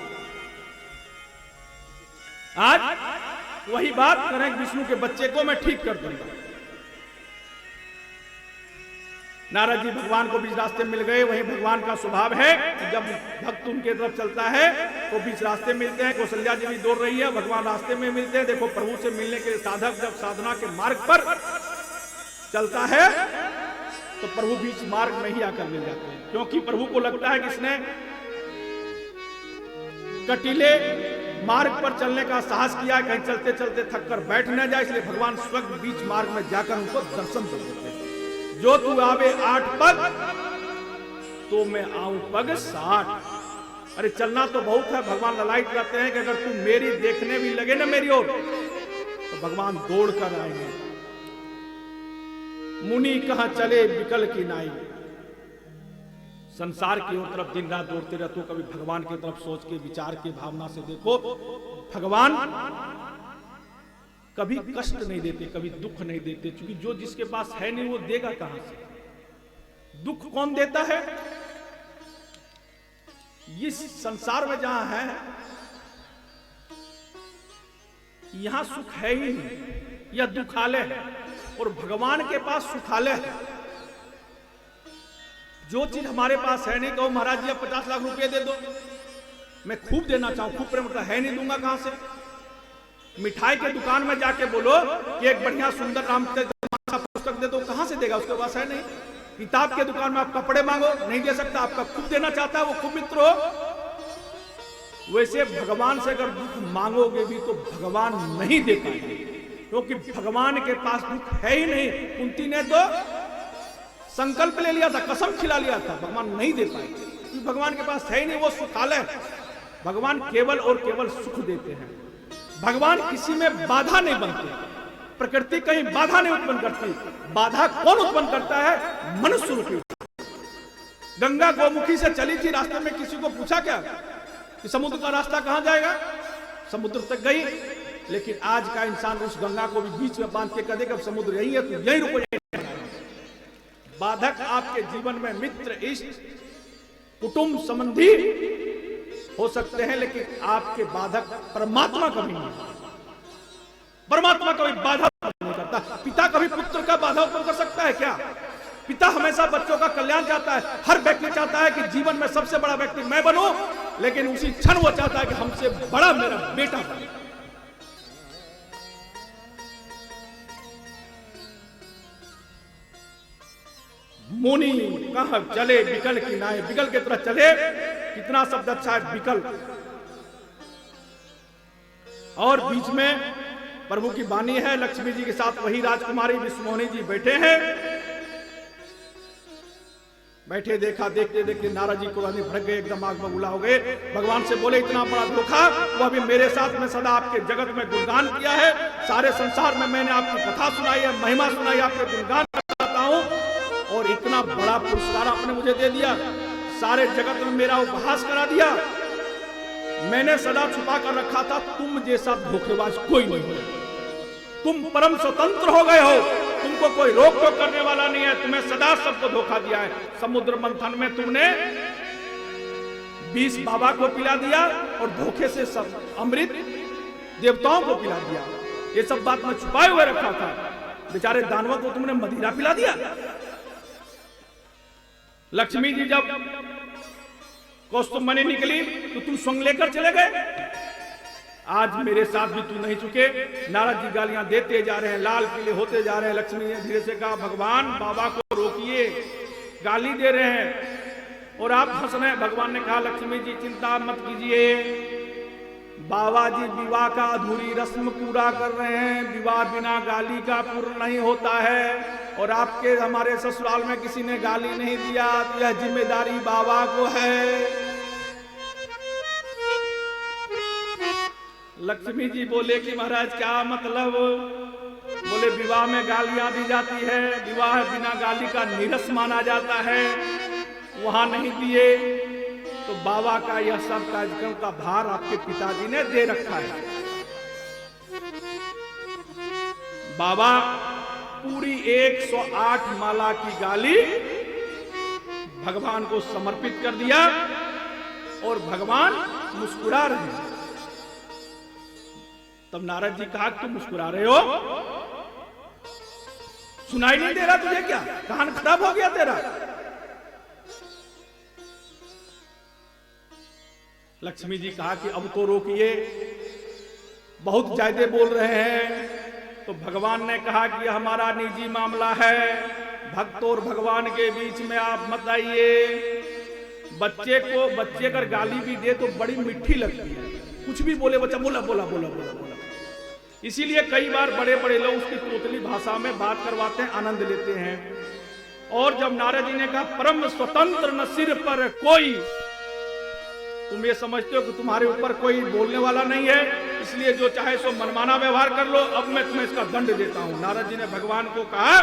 आज वही बात करें, विष्णु के बच्चे को मैं ठीक कर दूंगा। नारद जी भगवान को बीच रास्ते मिल गए। वही भगवान का स्वभाव है कि जब भक्त उनके तरफ चलता है तो बीच रास्ते मिलते हैं। कौशल्या जी भी दौड़ रही है, भगवान रास्ते में मिलते हैं। देखो, प्रभु से मिलने के साधक जब साधना के मार्ग पर चलता है तो प्रभु बीच मार्ग में ही आकर मिल जाते हैं, क्योंकि प्रभु को लगता है कि इसने कटीले मार्ग पर चलने का साहस किया, कहीं चलते चलते थक कर बैठ न जाए, इसलिए भगवान स्वयं बीच मार्ग में जाकर उनको दर्शन कर देते हैं। जो तू आवे 8 पग तो मैं आऊं पग 60। अरे चलना तो बहुत है। भगवान ललायत रहते हैं कि अगर तू मेरी देखने भी लगे ना मेरी ओर तो भगवान दौड़ कर आएंगे। मुनि कहां चले विकल की नाई। संसार की ओर तरफ दिन रात दौड़ते रहते हो, कभी भगवान की तरफ सोच के विचार के भावना से देखो। भगवान कभी कष्ट नहीं देते, कभी दुख नहीं देते, क्योंकि जो जिसके पास है नहीं वो देगा कहां से? दुख कौन देता है? इस संसार में जहां है यहां सुख है ही नहीं, यह दुखालय है। और भगवान के पास सुखालय है। जो चीज हमारे पास है नहीं, कहो महाराज जी आप 50 लाख रुपए दे दो, मैं खूब देना चाहूं, खूब प्रेम है नहीं, दूंगा कहां से? मिठाई के दुकान में जाके बोलो कि एक बढ़िया सुंदर रामचरित पुस्तक दे दो, कहां से देगा? उसके पास है नहीं। किताब के दुकान में आप कपड़े मांगो, नहीं दे सकता। आपका खूब देना चाहता है, वो खूब मित्र हो। वैसे भगवान से अगर दुख मांगोगे भी तो भगवान नहीं दे पाएंगे, क्योंकि भगवान के पास दुख है ही नहीं। कुंती ने तो संकल्प ले लिया था, कसम खिला लिया था, भगवान नहीं दे पाए क्योंकि भगवान के पास है ही नहीं वो सुखालय। भगवान केवल और केवल सुख देते हैं। भगवान किसी में बाधा नहीं बनते, प्रकृति कहीं बाधा नहीं उत्पन्न करती। बाधा कौन उत्पन्न करता है? मनुष्य रूपी। गंगा गोमुखी से चली थी, रास्ते में किसी को पूछा क्या कि समुद्र का रास्ता कहां जाएगा? समुद्र तक गई, लेकिन आज का इंसान उस गंगा को भी बीच में बांध के कह देगा समुद्र यही है, तो यही रुको। बाधक आपके जीवन में मित्र, इष्ट, कुटुंब संबंधी हो सकते हैं, लेकिन आपके बाधक परमात्मा कभी नहीं। परमात्मा कभी बाधा नहीं करता। पिता कभी पुत्र का बाधा उत्पन्न कर सकता है क्या? पिता हमेशा बच्चों का कल्याण चाहता है। हर व्यक्ति चाहता है कि जीवन में सबसे बड़ा व्यक्ति मैं बनूं, लेकिन उसी क्षण वो चाहता है कि हमसे बड़ा मेरा बेटा बने। मुनि कहां चले बिकल की नाय, बिकल की तरह चले। कितना शब्द अच्छा है, बिकल। और बीच में प्रभु की वाणी है, लक्ष्मी जी के साथ वही राजकुमारी विश्वमोहिनी जी बैठे हैं। बैठे देखा, देखते देखते नारद जी को भड़क गए, एकदम आग बबूला हो गए। भगवान से बोले इतना बड़ा धोखा, वो अभी मेरे साथ में सदा आपके जगत में गुणगान किया है, सारे संसार में मैंने आपकी कथा सुनाई है, महिमा सुनाई, आपके गुणगान करता हूं, और इतना बड़ा पुरस्कार आपने मुझे दे दिया, सारे जगत में मेरा उपहास करा दिया। मैंने सदा छुपा कर रखा था, तुम जैसा धोखेबाज कोई नहीं है। तुम परम स्वतंत्र हो गए हो, तुमको कोई रोक टोक करने वाला नहीं है। तुम्हें सदा सबको धोखा दिया है। समुद्र मंथन में तुमने 20 बाबा को पिला दिया और धोखे से सब अमृत देवताओं को पिला दिया। ये सब बात मैं छुपाए हुए रखा था। बेचारे दानवों को तुमने मदिरा पिला दिया। लक्ष्मी जी जब कौस्तुभमणि निकली तो तुम स्वयं लेकर चले गए। आज मेरे साथ भी तू नहीं चुके। नारद जी गालियां देते जा रहे हैं, लाल पीले होते जा रहे हैं। लक्ष्मी ने धीरे से कहा, भगवान बाबा को रोकिए, गाली दे रहे हैं और आप हंस रहे हैं। भगवान ने कहा, लक्ष्मी जी चिंता मत कीजिए, बाबा जी विवाह का अधूरी रस्म पूरा कर रहे हैं। विवाह बिना गाली का पूर्ण नहीं होता है, और आपके हमारे ससुराल में किसी ने गाली नहीं दिया, यह जिम्मेदारी बाबा को है। लक्ष्मी जी बोले कि महाराज क्या मतलब? बोले विवाह में गालियां दी जाती है, विवाह बिना गाली का नीरस माना जाता है, वहां नहीं दिए तो बाबा का यह सब कार्यक्रम का भार आपके पिताजी ने दे रखा है। बाबा पूरी 108 माला की गाली भगवान को समर्पित कर दिया और भगवान मुस्कुरा रहे हैं। तब नारद जी कहा, तुम मुस्कुरा रहे हो, सुनाई नहीं दे रहा तुझे क्या? कान खराब हो गया तेरा? लक्ष्मी जी कहा कि अब तो रोकिए, बहुत ज्यादा बोल रहे हैं। तो भगवान ने कहा कि हमारा निजी मामला है, भक्त और भगवान के बीच में आप मत आइए। बच्चे अगर गाली भी दे तो बड़ी मीठी लगती है, कुछ भी बोले बच्चा बोला बोला बोला बोला बोला। इसीलिए कई बार बड़े बड़े लोग उसकी तोतली भाषा में बात करवाते हैं, आनंद लेते हैं। और जब नारद जी ने कहा परम स्वतंत्र न सिर पर कोई, तुम ये समझते हो कि तुम्हारे ऊपर कोई बोलने वाला नहीं है, इसलिए जो चाहे सो मनमाना व्यवहार कर लो, अब मैं तुम्हें इसका दंड देता हूं। नारद जी ने भगवान को कहा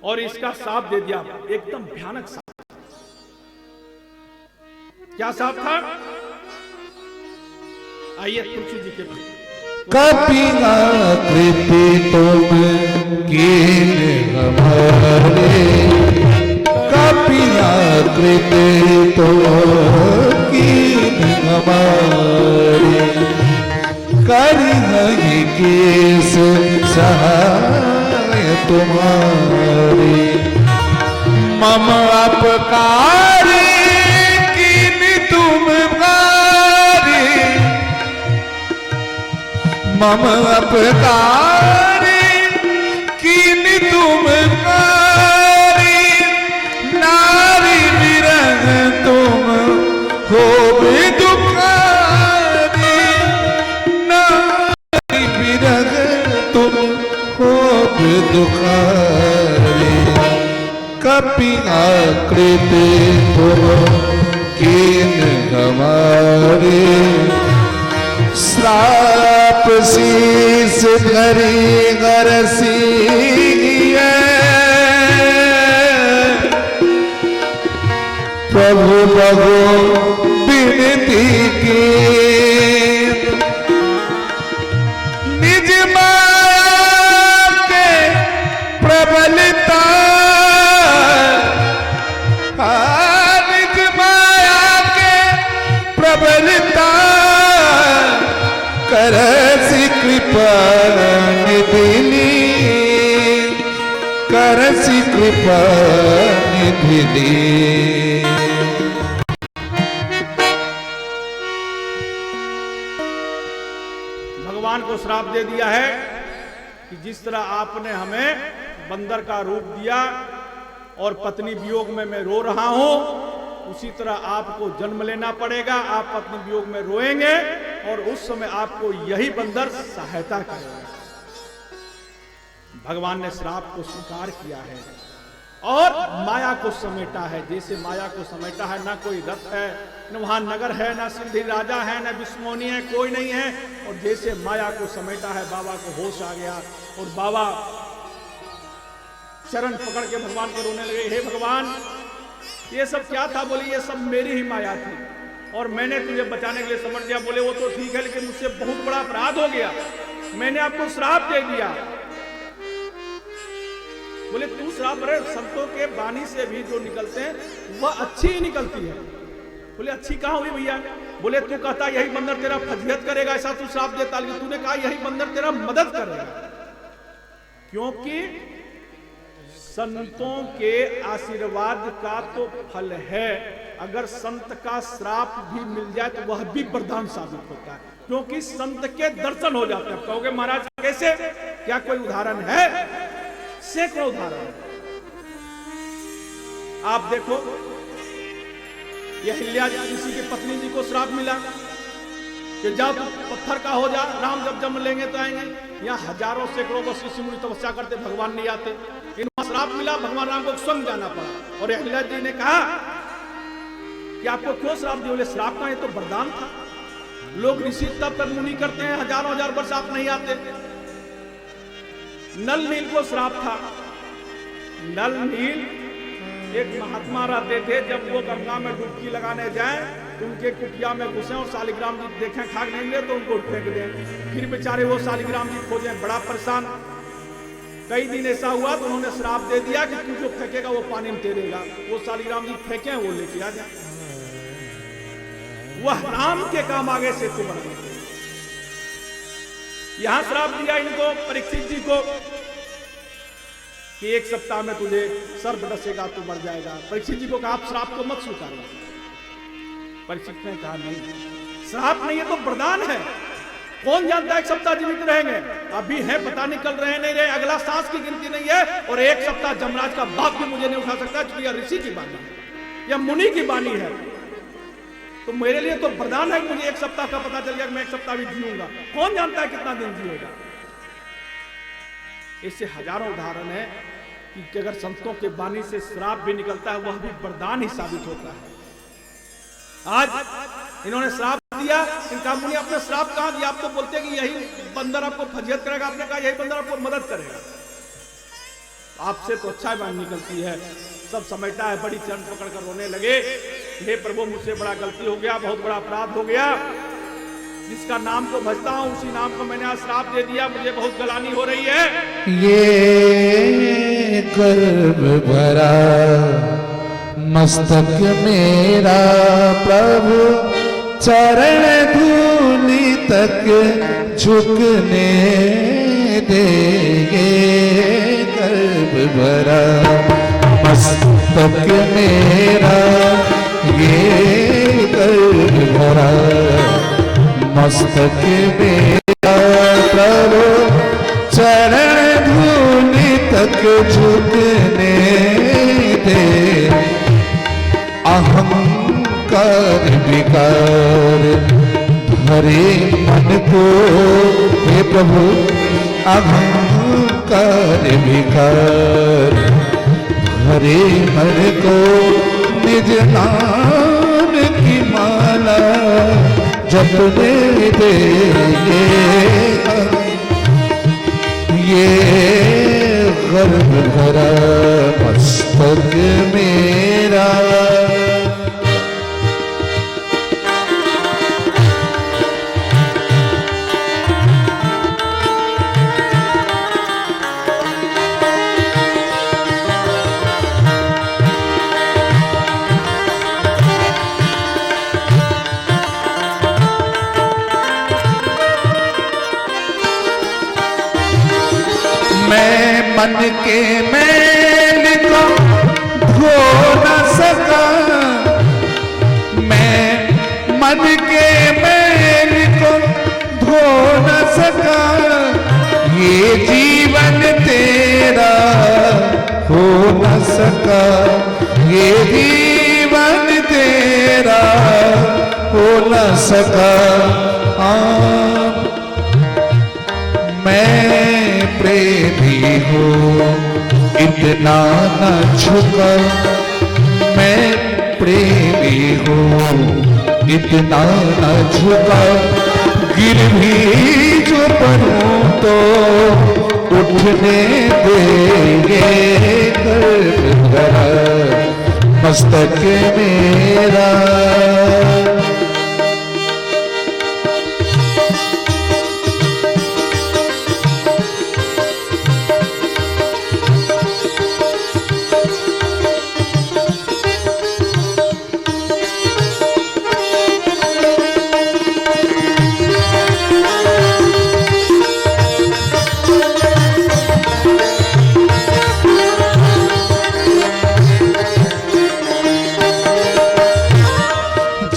और इसका साप दे दिया, एकदम भयानक साप। क्या साप था? आइए तुलसी जी के पास। कपिला कृति तुम कीन हमारे, कपिला कृति तुम कीन हमारे, करी नहीं केस सहाय तुम्हारे, मम अपकारी कीन तुम भारी, मम अपकारी कीन तुम भारी, नारी विरह तुम हो दुखारी, नारी विरह तुम हो दुखारी, कृति तुम कीन हमारे, श्राप शीस धरी हरसी प्रभु प्रभु विनती की, निज माया के प्रबलता, निज माया के प्रबलता करसी कृपा निधिनी, करसी कृपा निधिनी। भगवान को श्राप दे दिया है कि जिस तरह आपने हमें बंदर का रूप दिया और पत्नी वियोग में मैं रो रहा हूं, उसी तरह आपको जन्म लेना पड़ेगा। आप पत्नी वियोग में रोएंगे और उस समय आपको यही बंदर सहायता करेगा। भगवान ने श्राप को स्वीकार किया है और माया को समेटा है। जैसे माया को समेटा है, ना कोई रथ है, न वहां नगर है, ना सिद्धि राजा है, ना विष्णुमुनि है, कोई नहीं है। और जैसे माया को समेटा है, बाबा को होश आ गया और बाबा चरण पकड़ के भगवान को रोने लगे, हे भगवान ये सब क्या था? बोले ये सब मेरी ही माया थी और मैंने तुझे बचाने के लिए समझ लिया। बोले वो तो ठीक है, लेकिन मुझसे बहुत बड़ा अपराध हो गया, मैंने आपको श्राप दे दिया। बोले तू श्राप रहे, संतों के वाणी से भी जो निकलते हैं वह अच्छी ही निकलती है। बोले अच्छी कहां हुई भैया? बोले तू कहता यही बंदर तेरा फजीहत करेगा, ऐसा तू श्राप देता, लेकिन तूने कहा यही बंदर तेरा मदद करेगा। क्योंकि संतों के आशीर्वाद का तो फल है, अगर संत का श्राप भी मिल जाए तो वह भी वरदान साबित होता है, क्योंकि संत के दर्शन हो जाते हैं। कहोगे महाराज कैसे? क्या कोई उदाहरण है? सैकड़ों उदाहरण। आप देखो, यह अहिल्या ऋषि की पत्नी जी को श्राप मिला कि जब पत्थर का हो जा, राम जब जन्म लेंगे तो आएंगे। यहाँ हजारों सैकड़ों वर्ष ऋषि मुनि तपस्या करते, भगवान नहीं आते। इनको श्राप मिला, भगवान राम को स्वयं जाना पड़ा। और अहिल्या जी ने कहा कि आपको क्यों श्राप दिया? बोले श्राप का ये तो वरदान था, लोग ऋषि तप कर मुनि करते हैं, हजारों हजार वर्ष आप नहीं आते। नल नील को श्राप था। नल नील एक महात्मा रहते थे, जब वो गंगा में डुबकी लगाने जाए तो उनके कुटिया में घुसे और शालिग्राम जी देखें खाक नहीं मिले तो उनको फेंक दें। फिर बेचारे वो शालिग्राम जी खोजें, बड़ा परेशान। कई दिन ऐसा हुआ तो उन्होंने श्राप दे दिया कि तू जो फेंकेगा वो पानी में तैरेगा। वो शालिग्राम जी फेंके, वो लेके आ जाए। वह राम के काम आगे से तो बढ़ गए। यहां श्राप दिया इनको परीक्षित जी को कि 1 सप्ताह में तुझे सर्प डसेगा तो मर जाएगा। परीक्षित जी को कहा आप श्राप को मत स्वीकारो। परीक्षित ने कहा नहीं, श्राप नहीं है तो वरदान है। कौन जानता है 1 सप्ताह जीवित रहेंगे? अभी है पता नहीं कल रहे नहीं रहे, अगला सांस की गिनती नहीं है। और 1 सप्ताह जमराज का बाप भी मुझे नहीं उठा सकता, क्योंकि यह ऋषि की वाणी है, यह मुनि की वाणी है। तो मेरे लिए तो वरदान है कि मुझे 1 सप्ताह का पता चल गया कि मैं 1 सप्ताह भी जीऊंगा। कौन जानता है कितना दिन जिएगा? इससे हजारों उदाहरण है कि अगर संतों के वाणी से श्राप भी निकलता है, वह भी वरदान ही साबित होता है। आज इन्होंने श्राप दिया, इनका मुनि अपने श्राप कहां दिया? आप तो बोलते हैं कि यही बंदर आपको फजीहत करेगा, आपने कहा यही बंदर आपको मदद करेगा। आपसे तो अच्छा बात निकलती है, सब समेटा है। बड़ी चरण पकड़कर रोने लगे, हे प्रभु मुझसे बड़ा गलती हो गया, बहुत बड़ा अपराध हो गया। जिसका नाम को भजता हूं उसी नाम को मैंने आज श्राप दे दिया, मुझे बहुत गलानी हो रही है। ये गर्भ भरा मस्तक मेरा प्रभु चरण धूलि तक झुकने देंगे। गर्भ भरा मस्तक मेरा, ये गर्भ भरा मस्तक मेरा प्रभु चरण धूलि तक झुकने दे। अहंकार विकार भरे मन को हे प्रभु, अहंकार विकार भरे मन को निज नाम की माला जपने देंगे। ये गर्व भरा मस्तक मेरा मन के मैल को धो न सका, मैं मन के मैल को धो न सका, ये जीवन तेरा हो न सका, ये जीवन तेरा हो न सका। मैं प्रेमी हूँ इतना न झुका, मैं प्रेमी हूँ इतना न झुका, गिर भी जो पड़ूं तो उठने देंगे गर्व भरा मस्तक मेरा।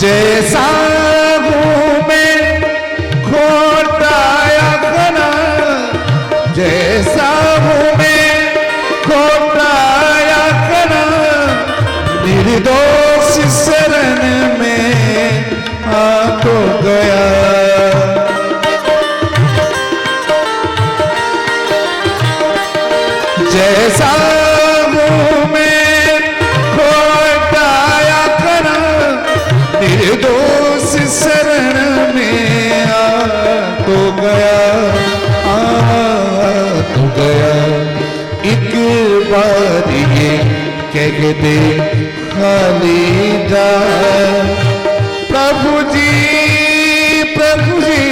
जैसा हूँ मैं खोटा या खरा, जैसा हूँ मैं खोटा या खरा, निर्दोष शरण में आ तो गया। जैसा हूँ मैं खोटा या खरा, निर्दोष शरण में आ तो गया, आ तो गया। एक बार ये कह दे खाली जा, प्रभु जी प्रभु जी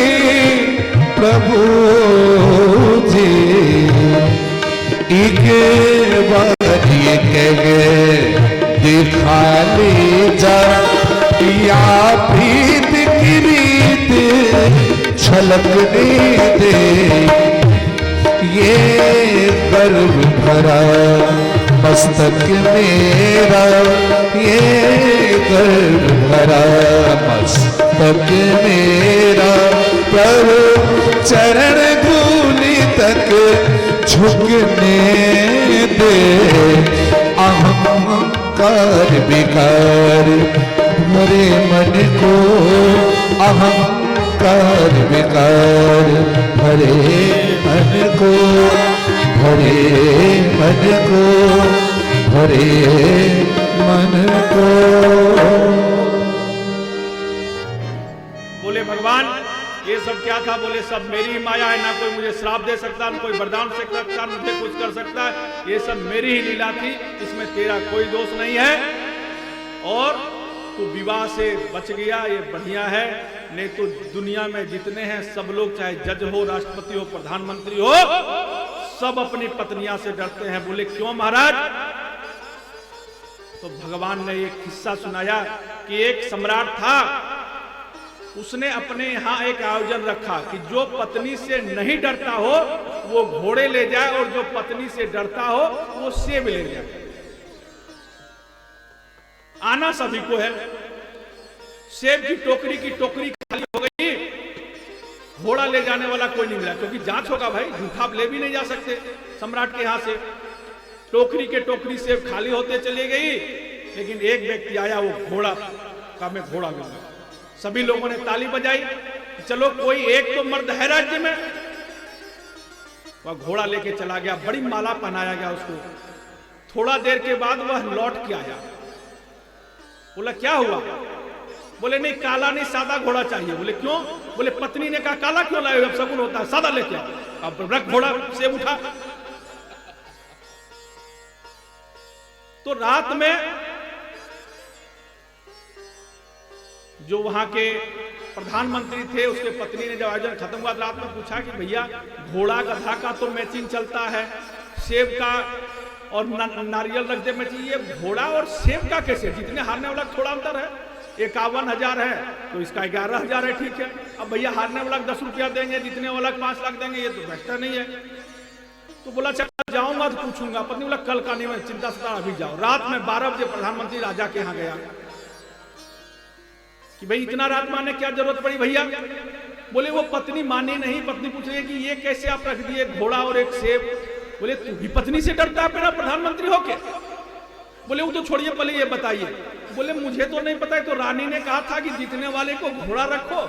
प्रभु जी, एक बार ये कह दे खाली जा, या प्रीत की रीत छलकने दे, ये गर्व भरा मस्तक मेरा, ये गर्व भरा मस्तक मेरा। प्रभु चरण धूलि तक झुकने दे, अहंकार विकार भरे मन को, अहंकार विकार भरे मन को, भरे मन को, भरे मन को। बोले भगवान ये सब क्या था? बोले सब मेरी ही माया है, ना कोई मुझे श्राप दे सकता, ना कोई वरदान दे सकता, मुझे कुछ कर सकता है, ये सब मेरी ही लीला थी, इसमें तेरा कोई दोष नहीं है। और तू विवाह से बच गया, ये बढ़िया है, नहीं तो दुनिया में जितने हैं सब लोग, चाहे जज हो, राष्ट्रपति हो, प्रधानमंत्री हो, सब अपनी पत्नियां से डरते हैं। बोले क्यों महाराज? तो भगवान ने एक किस्सा सुनाया कि एक सम्राट था, उसने अपने यहां एक आयोजन रखा कि जो पत्नी से नहीं डरता हो वो घोड़े ले जाए, और जो पत्नी से डरता हो वो सेब ले जाए। आना सभी को है, सेब की टोकरी खाली हो गई, घोड़ा ले जाने वाला कोई नहीं मिला, क्योंकि जांच होगा भाई, झूठा ले भी नहीं जा सकते सम्राट के यहां से। टोकरी सेब खाली होते चली गई, लेकिन एक व्यक्ति आया, वो घोड़ा का में घोड़ा मिल गया। सभी लोगों ने ताली बजाई, चलो कोई एक तो मर्द है राज्य में। वह घोड़ा लेके चला गया, बड़ी माला पहनाया गया उसको, थोड़ा देर के बाद वह लौट के आया। बोला क्या हुआ? बोले नहीं, काला नहीं सादा घोड़ा चाहिए। बोले क्यों? बोले पत्नी ने कहा काला क्यों लाए, अब शगुन होता है, सादा लेके आओ। अब रख घोड़ा से उठा। तो रात में जो वहां के प्रधानमंत्री थे, उसके पत्नी ने जब आयोजन खत्म हुआ, रात में पूछा कि भैया घोड़ा गधा का तो मैचिंग चलता है, सेब का और नारियल रख दे मैचिंग, ये घोड़ा और सेब का कैसे? जितने हारने वाला थोड़ा अंतर है, 51,000 है तो इसका 11,000 है, ठीक है। अब भैया हारने वाला 10 रुपया देंगे, जीतने वाला 5 लाख देंगे, ये तो बेहतर नहीं है। तो बोला चल जाऊंगा तो पूछूंगा। पत्नी बोला कल का नहीं, मैं चिंता सता अभी जाओ। रात में 12 बजे प्रधानमंत्री राजा के यहाँ गया कि भाई इतना रात में आने क्या जरूरत पड़ी भैया? बोले वो पत्नी मानी नहीं। पत्नी पूछ रही है कि ये कैसे आप रख दिए घोड़ा और एक सेब? बोले तू भी पत्नी से डरता है मेरा प्रधानमंत्री होके? बोले वो तो छोड़िए, पहले ये बताइए। बोले मुझे तो नहीं पता है, तो रानी ने कहा था कि जीतने वाले को घोड़ा रखो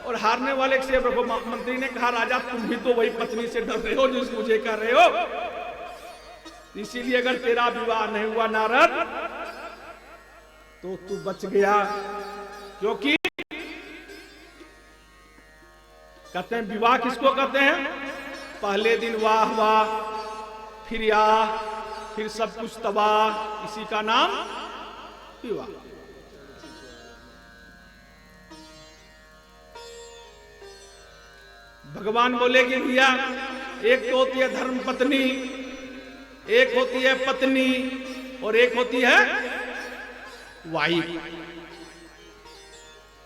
और हारने वाले को सेब रखो। मंत्री ने कहा राजा तुम भी तो वही पत्नी से डर रहे हो जिस मुझे कर रहे हो, इसीलिए अगर तेरा विवाह नहीं हुआ नारद तो तू बच गया। क्योंकि कहते हैं विवाह किसको कहते हैं? पहले दिन वाह वाह, फिर या, फिर सब कुछ तबाह, इसी का नाम विवाह। भगवान बोले कि भैया एक तो होती है धर्म पत्नी, एक होती है पत्नी और एक होती है वाइफ।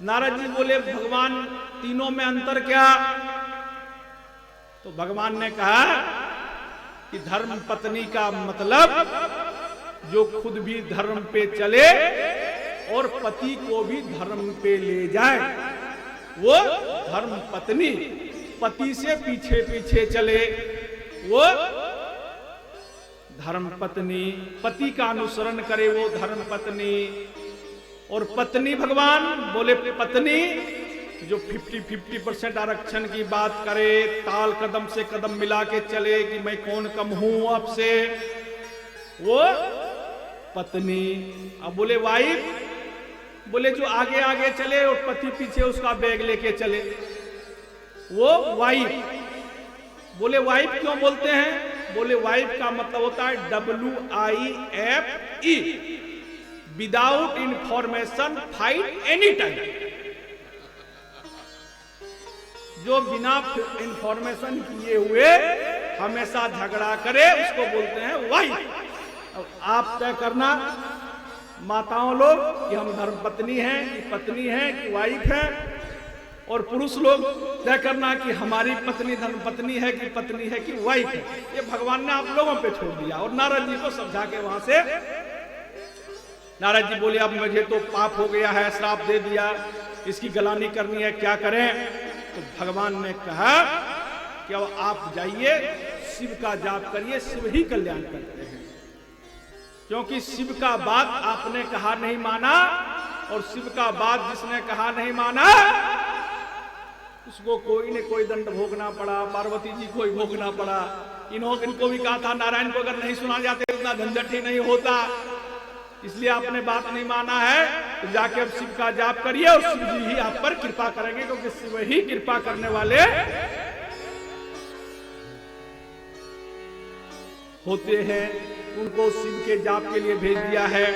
नारद जी बोले भगवान तीनों में अंतर क्या? तो भगवान ने कहा कि धर्म पत्नी का मतलब जो खुद भी धर्म पे चले और पति को भी धर्म पे ले जाए, वो धर्म पत्नी। पति से पीछे पीछे चले वो धर्म पत्नी, पति का अनुसरण करे वो धर्म पत्नी। और पत्नी भगवान बोले पत्नी जो 50% आरक्षण की बात करे, ताल कदम से कदम मिला के चले कि मैं कौन कम हूं अब से, वो पत्नी। अब बोले वाइफ, बोले जो आगे आगे चले और पति पीछे उसका बैग लेके चले, वो वाइफ। बोले वाइफ क्यों बोलते हैं? बोले वाइफ का मतलब होता है WIFE, without information fight any time. जो बिना इंफॉर्मेशन किए हुए हमेशा झगड़ा करे उसको बोलते हैं वाइफ। अब आप तय करना माताओं लोग कि हम धर्मपत्नी हैं कि पत्नी हैं कि वाइफ है, और पुरुष लोग तय करना कि हमारी पत्नी धर्मपत्नी है कि पत्नी है कि वाइफ है। ये भगवान ने आप लोगों पे छोड़ दिया और नारद जी को समझा के वहां से नारद जी बोले अब मुझे तो पाप हो गया है, श्राप दे दिया, इसकी गलानी करनी है, क्या करें? तो भगवान ने कहा कि अब आप जाइए शिव का जाप करिए, शिव ही कल्याण करते हैं। क्योंकि शिव का बात आपने कहा नहीं माना, और शिव का बात जिसने कहा नहीं माना उसको कोई न कोई दंड भोगना पड़ा। पार्वती जी को ही भोगना पड़ा। इनको भी कहा था नारायण को अगर नहीं सुना जाते इतना झंझट ही नहीं होता, इसलिए आपने बात नहीं माना है, तो जाके अब शिव का जाप करिए और शिव जी ही आप पर कृपा करेंगे, क्योंकि शिव ही कृपा करने वाले होते हैं। उनको शिव के जाप के लिए भेज दिया है।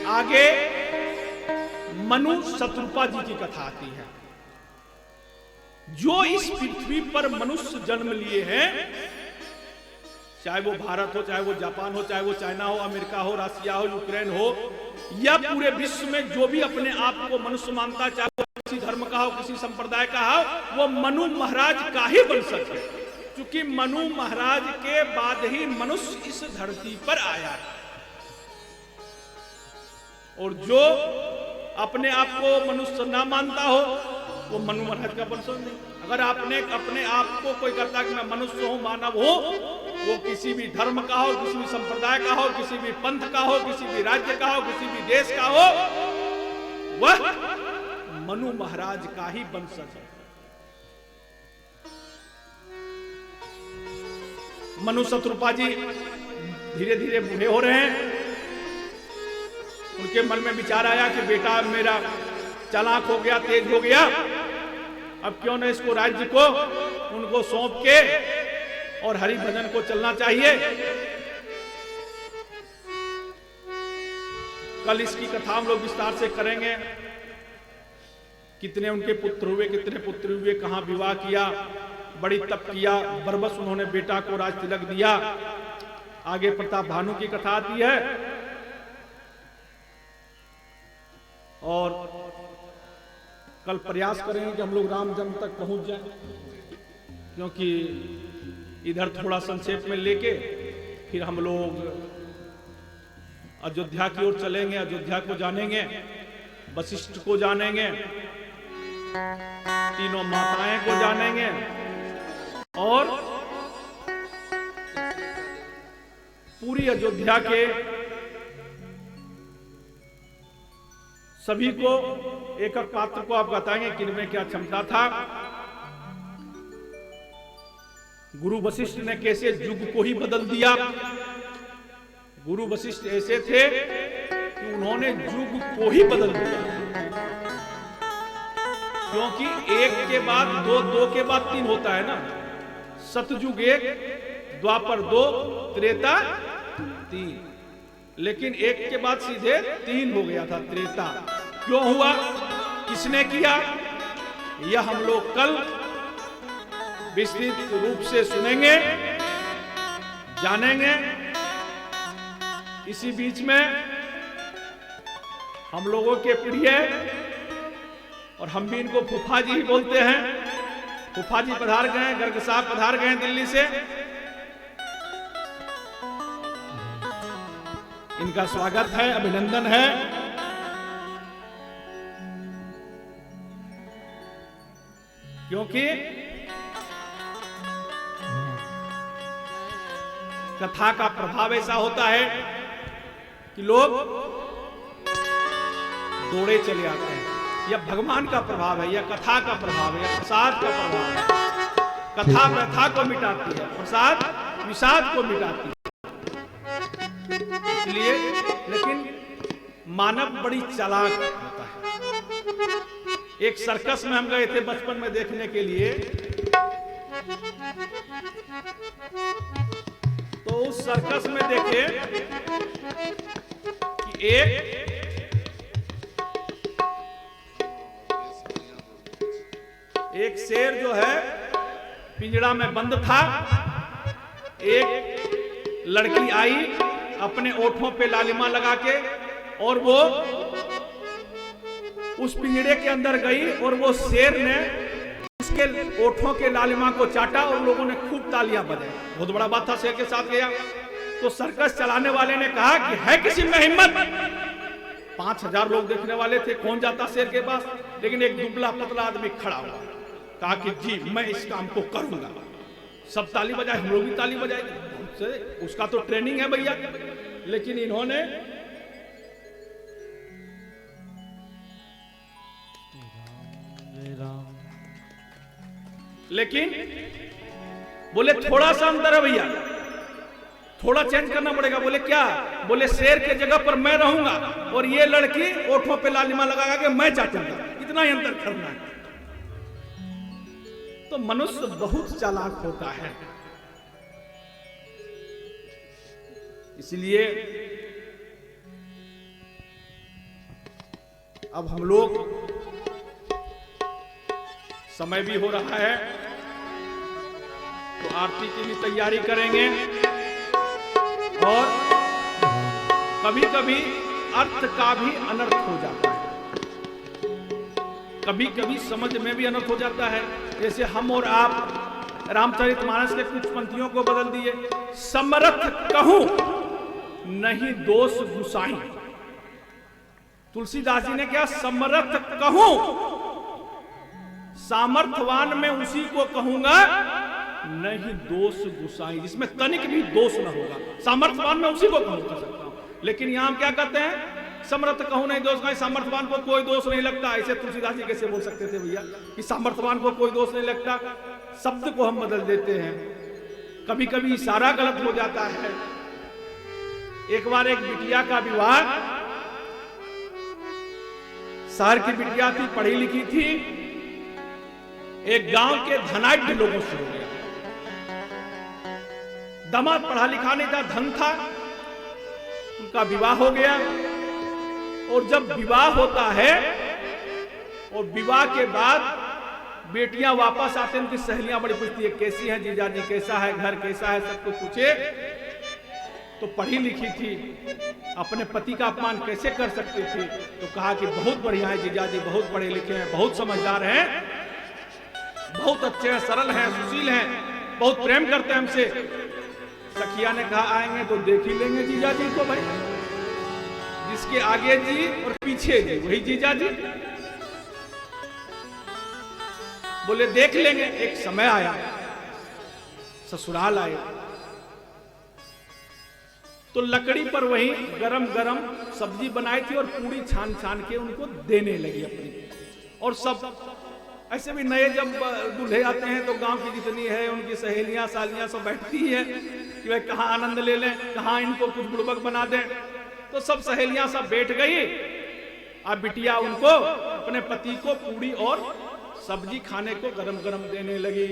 आगे मनु शत्रुपा जी की कथा आती है। जो इस पृथ्वी पर मनुष्य जन्म लिए हैं, चाहे वो भारत हो, चाहे वो जापान हो, चाहे वो चाइना हो, अमेरिका हो, रसिया हो, यूक्रेन हो, या पूरे विश्व में जो भी अपने आप को मनुष्य मानता, चाहे वो किसी धर्म का हो, किसी संप्रदाय का हो, वो मनु महाराज का ही वंशज है। क्योंकि मनु महाराज के बाद ही मनुष्य इस धरती पर आया है। और जो अपने आप को मनुष्य ना मानता हो वो मनु महाराज का वंशज नहीं। अगर आपने अपने आप को कोई कहता कि मैं मनुष्य हूं, मानव हूं, वो किसी भी धर्म का हो, किसी भी संप्रदाय का हो, किसी भी पंथ का हो, किसी भी राज्य का हो, किसी भी देश का हो, वह मनु महाराज का ही वंशज है। मनु शत्रुपा जी धीरे धीरे बूढ़े हो रहे हैं। उनके मन में विचार आया कि बेटा मेरा चालाक हो गया, तेज हो गया, अब क्यों न इसको राज्य को उनको सौंप के और हरि भजन को चलना चाहिए। कल इसकी कथा हम लोग विस्तार से करेंगे। कितने उनके पुत्र हुए, कितने पुत्र हुए, कहां विवाह किया, बड़ी तप किया, बरबस उन्होंने बेटा को राज तिलक दिया। आगे प्रताप भानु की कथा आती है। और कल प्रयास करेंगे कि हम लोग राम जन्म तक पहुंच जाएं, क्योंकि इधर थोड़ा संक्षेप में लेके फिर हम लोग अयोध्या की ओर चलेंगे। अयोध्या को जानेंगे, वशिष्ठ को जानेंगे, तीनों माताएं को जानेंगे और पूरी अयोध्या के सभी को एक एक पात्र को आप बताएंगे किनमें क्या क्षमता था। गुरु वशिष्ठ ने कैसे युग को ही बदल दिया। गुरु वशिष्ठ ऐसे थे कि उन्होंने युग को ही बदल दिया, क्योंकि एक के बाद दो, दो के बाद तीन होता है ना। सतयुग एक, द्वापर दो, त्रेता तीन, लेकिन एक के बाद सीधे तीन हो गया था, त्रेता। क्यों हुआ, किसने किया, यह हम लोग कल विस्तृत रूप से सुनेंगे, जानेंगे। इसी बीच में हम लोगों के प्रिय, और हम भी इनको फूफा जी ही बोलते हैं, फूफा जी पधार गए, गर्ग साहब पधार गए दिल्ली से। इनका स्वागत है, अभिनंदन है। क्योंकि कथा का प्रभाव ऐसा होता है कि लोग दौड़े चले आते हैं। यह भगवान का प्रभाव है, यह कथा का प्रभाव है, यह प्रसाद का प्रभाव है। कथा व्यथा को मिटाती है, प्रसाद विषाद को मिटाती है। इसलिए लेकिन मानव बड़ी चालाक होता है। एक सर्कस में हम गए थे बचपन में देखने के लिए, तो उस सर्कस में देखे कि एक शेर जो है पिंजड़ा में बंद था। एक लड़की आई अपने ओठों पे लालिमा लगा के, और वो उस पिंजड़े के अंदर गई और वो शेर ने उसके ओठों के लालिमा को चाटा और लोगों ने खूब तालियां बजाई। बहुत बड़ा बात था, शेर के साथ गया। तो सर्कस चलाने वाले ने कहा कि है किसी में हिम्मत। 5000 लोग देखने वाले थे, कौन जाता शेर के पास, लेकिन एक दुबला पतला आदमी खड़ा हुआ, कहा कि जी मैं इस काम को करूंगा। सब ताली बजाए, हम लोग भी ताली बजाए, उसका तो ट्रेनिंग है भैया। लेकिन इन्होंने बोले थोड़ा सा अंतर है भैया, थोड़ा चेंज करना पड़ेगा। बोले क्या, बोले शेर के जगह पर मैं रहूंगा और ये लड़की ओठों पे लालिमा लगा के मैं चाटूंगा, इतना ही अंतर करना है। तो मनुष्य बहुत चालाक होता है। इसलिए अब हम लोग, समय भी हो रहा है, तो आरती की भी तैयारी करेंगे। और कभी कभी अर्थ का भी अनर्थ हो जाता है, कभी कभी समझ में भी अनर्थ हो जाता है। जैसे हम और आप रामचरितमानस के कुछ पंक्तियों को बदल दिए। समर्थ कहूं नहीं दोष गुसाई, तुलसीदास जी ने क्या, समर्थ कहूं, सामर्थ्यवान में उसी को कहूंगा नहीं दोष गुसाई, जिसमें तनिक भी दोष न होगा, सामर्थ्यवान में उसी को कहूं कर सकता हूं। लेकिन यहां हम क्या कहते हैं, समर्थ कहूं नहीं दोष गुसाई, सामर्थ्यवान को कोई दोष नहीं लगता। ऐसे तुलसीदास जी कैसे बोल सकते थे भैया कि सामर्थ्यवान को कोई दोष नहीं लगता। शब्द को हम बदल देते हैं, कभी कभी इशारा गलत हो जाता है, एक बार एक बिटिया का विवाह, शहर की बिटिया थी, पढ़ी लिखी थी, एक गांव के धनाढ्य लोगों से हो गया। दामाद पढ़ा लिखा नहीं था, धन था, उनका विवाह हो गया। और जब विवाह होता है और विवाह के बाद बेटियां वापस आते हैं, उनकी सहेलियां बड़ी पूछती है कैसी हैं जीजाजी, कैसा है घर, कैसा है, सब कुछ पूछे। तो पढ़ी लिखी थी, अपने पति का अपमान कैसे कर सकती थी? तो कहा कि बहुत बढ़िया है जीजाजी, बहुत पढ़े लिखे हैं, बहुत समझदार हैं, बहुत अच्छे हैं, सरल हैं, सुशील हैं, बहुत प्रेम करते हैं हमसे। सखिया ने कहा आएंगे तो देख ही लेंगे जीजाजी को भाई, जिसके आगे जी और पीछे जी वही जीजाजी। बोले देख लेंगे। एक समय आया, ससुराल आए तो लकड़ी पर वही गरम गरम सब्जी बनाई थी और पूरी छान छान के उनको देने लगी अपनी। और सब ऐसे भी नए जब दूल्हे आते हैं तो गांव की जितनी है उनकी सहेलियां सालियां सब बैठती है कि भाई कहाँ आनंद ले लें, कहाँ इनको कुछ बुड़बक बना दें। तो सब सहेलियां सब बैठ गई। अब बिटिया उनको अपने पति को पूरी और सब्जी खाने को गरम गरम देने लगी।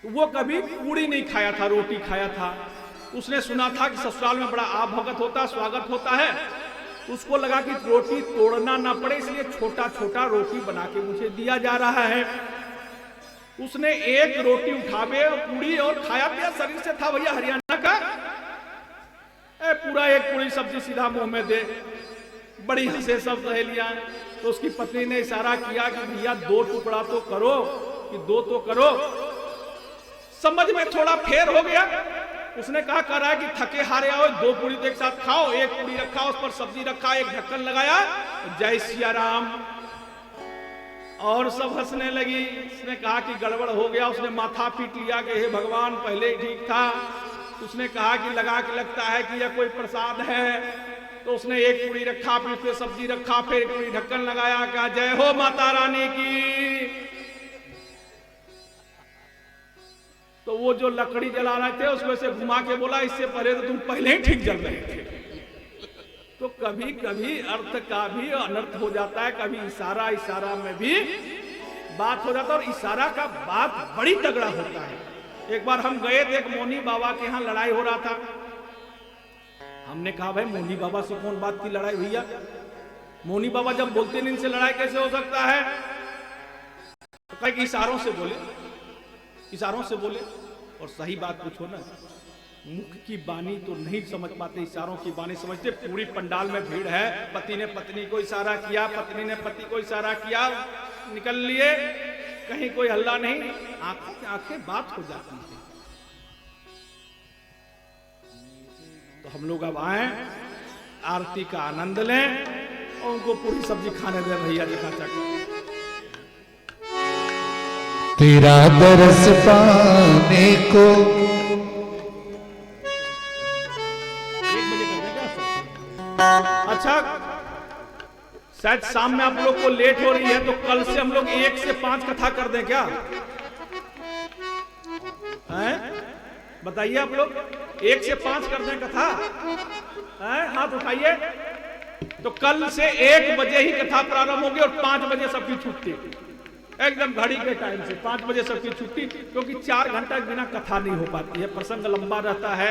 तो वो कभी पूरी नहीं खाया था, रोटी खाया था। उसने सुना था कि ससुराल में बड़ा आभगत होता है, स्वागत होता है। उसको लगा कि रोटी तोड़ना ना पड़े, इसलिए छोटा छोटा रोटी बना के मुझे दिया जा रहा है। उसने एक रोटी उठावे और पूरी और खाया पिया शरीर से था भैया हरियाणा का, पूरा एक पूरी सब्जी सीधा मुंह में दे। बड़ी हंसे सब सहेलियां। तो उसकी पत्नी ने इशारा किया कि भैया 2 टुकड़ा तो करो, कि 2 तो करो। समझ में थोड़ा फेर हो गया। उसने कहा कर रहा है कि थके हारे आओ, 2 पूरी तो एक साथ खाओ। एक पूरी रखा, उस पर सब्जी रखा, एक ढक्कन लगाया, जय सिया राम। और सब हंसने लगी। उसने कहा कि गड़बड़ हो गया। उसने माथा पीट लिया कि हे भगवान पहले ही ठीक था। उसने कहा कि लगा के लगता है कि यह कोई प्रसाद है। तो उसने एक पूरी रखा, फिर उसने सब्जी रखा, फिर एक पूरी ढक्कन लगाया, कहा जय हो माता रानी की। तो वो जो लकड़ी जला रहे थे उसमें से घुमा के बोला इससे पहले तो तुम पहले ही ठीक जल रहे थे। तो कभी कभी अर्थ का भी अनर्थ हो जाता है, कभी इशारा इशारा में भी बात हो जाता है। और इशारा का बात बड़ी तगड़ा होता है। एक बार हम गए थे, एक मौनी बाबा के यहाँ लड़ाई हो रहा था। हमने कहा भाई मौनी बाबा से कौन बात की लड़ाई भैया, मौनी बाबा जब बोलते नहीं इनसे लड़ाई कैसे हो सकता है? तो कहे कि इशारों से बोले, इशारों से बोले। और सही बात पूछो ना, मुख की बानी तो नहीं समझ पाते, इशारों की बानी समझते। पूरी पंडाल में भीड़ है, पति ने पत्नी को इशारा किया, पत्नी ने पति को इशारा किया, निकल लिए, कहीं कोई हल्ला नहीं, आंखों की आंखें बात हो जाती है। तो हम लोग अब आए, आरती का आनंद लें और उनको पूरी सब्जी खाने दें भैया जी का चक्कर। तेरा दरस पाने को 1 बजे कर दें क्या? अच्छा शायद शाम में आप लोग को लेट हो रही है, तो कल से हम लोग 1 से 5 कथा कर दें क्या? हैं? बताइए आप लोग, 1 से 5 कर दें कथा? हैं? हाथ उठाइए। तो कल से 1 बजे ही कथा प्रारंभ होगी और 5 बजे सबकी छुट्टी, एकदम घड़ी के टाइम से 5 बजे सबकी छुट्टी। क्योंकि 4 घंटा बिना कथा नहीं हो पाती है, प्रसंग लंबा रहता है।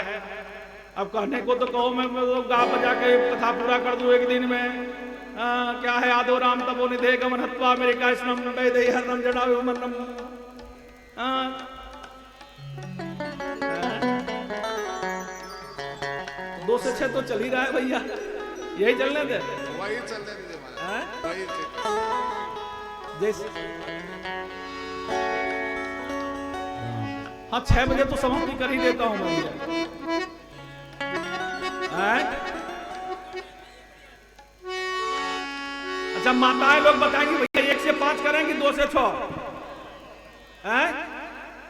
अब कहने को तो कहो मैं गा बजा के कथा पूरा कर दूं एक दिन में। क्या है आदो राम तबो निधे गमन हत्वा मेरे का स्नम वैदे हरनम जड़ावे मनम। 2 से 6 तो चल ही रहा है भैया, यही चलने दे, वही चलने दीजिए महाराज, वही जैसे। हाँ 6 बजे तो समाप्ति कर ही देता हूं मैं भैया। अच्छा माताएं लोग बताएंगी भैया 1 से 5 करेंगे 2 से 6?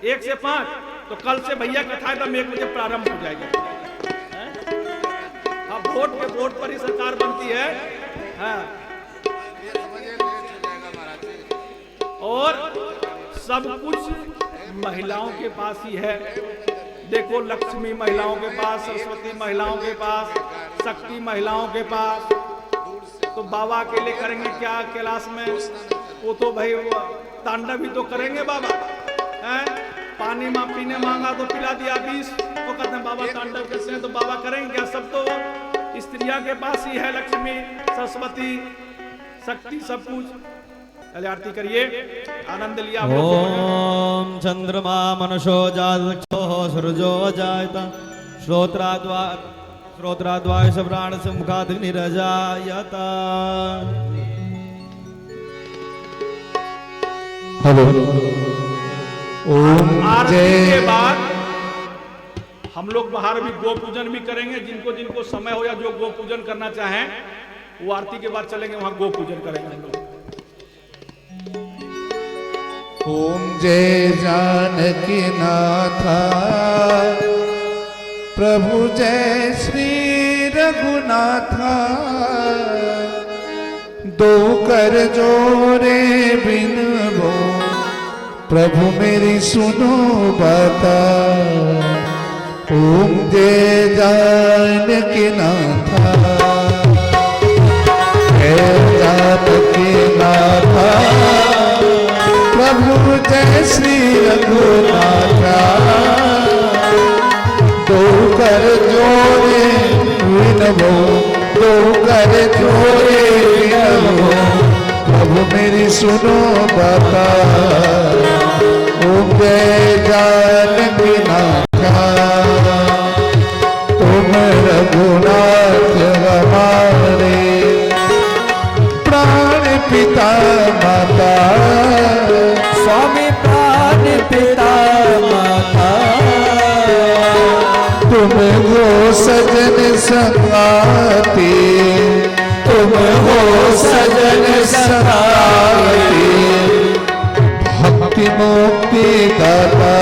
1 से 5 तो कल से भैया कथा एकदम 1 बजे प्रारंभ हो जाएगी। अब वोट के वोट पर ही सरकार बनती है। ये समझिए लेट हो जाएगा महाराज जी। और सब कुछ महिलाओं के पास ही है। देखो लक्ष्मी महिलाओं के पास, सरस्वती महिलाओं के पास, शक्ति महिलाओं के पास, तो बाबा अकेले करेंगे क्या कैलाश में? वो तो भाई तांडव ही तो करेंगे बाबा हैं? पानी माँ पीने मांगा तो पिला दिया 20, वो कहते हैं बाबा तांडव करते हैं, तो बाबा करेंगे क्या? सब तो स्त्रिया के पास ही है, लक्ष्मी सरस्वती शक्ति सब कुछ। चलिए आरती करिए, आनंद लिया। ओम चंद्रमा मनुषो जातो सूरजो जायता श्रोत्राद्वायुष प्राण से मुखाग्निरजायता। हेलो ओम आरती के जय। बाद हम लोग बाहर भी गो पूजन भी करेंगे। जिनको जिनको समय हो या जो गो पूजन करना चाहें वो आरती के बाद चलेंगे, वहां गो पूजन करेंगे हम लोग। ओम जय जानकी नाथा प्रभु जय श्री रघुनाथा। दो कर जोरे बिनबो प्रभु मेरी सुनो बाता। ओम जय जानकी नाथा जय जानकी नाथा प्रभु जय श्री रघुनाथा। दो कर जोड़े विनबो दो कर जोड़े विनबो प्रभु मेरी सुनो बाता। ओम जय जानकी नाथा तुम रघुनाथ हमारे प्राण पिता माता। स्वामी प्राण पिता माता। तुम हो सजन संगाती तुम हो सजन संगाती। भक्ति मुक्ति दाता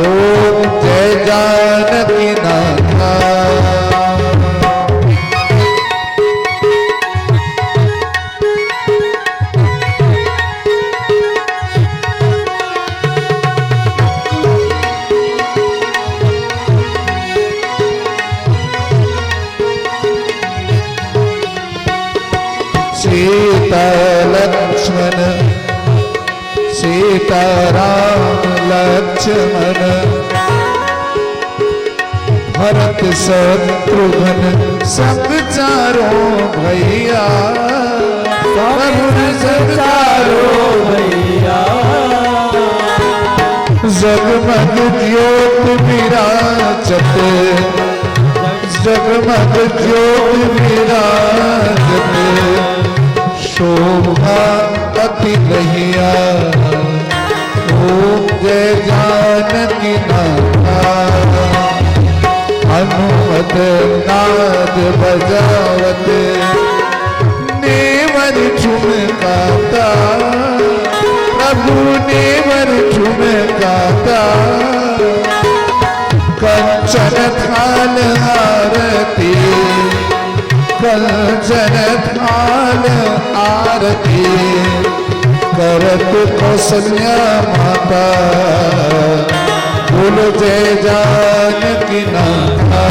ओम जय जानकी नाथा। सीता लक्ष्मण सीता राम लक्ष्मण भरत शत्रुघ्न सब चारों भैया। प्रभु सब चारों भैया। जगमग ज्योत विराजत जगमग ज्योत विराजत। शोभा अति कहिया ओम जय जानकी नाथा। हनुमत नाद बजावत नेवर झुमकाता। प्रभु नेवर झुमकाता। कंचन थाल आरती कंचन थाल आरती। करत कौशल्या माता बोलो जय जानकी नाथा।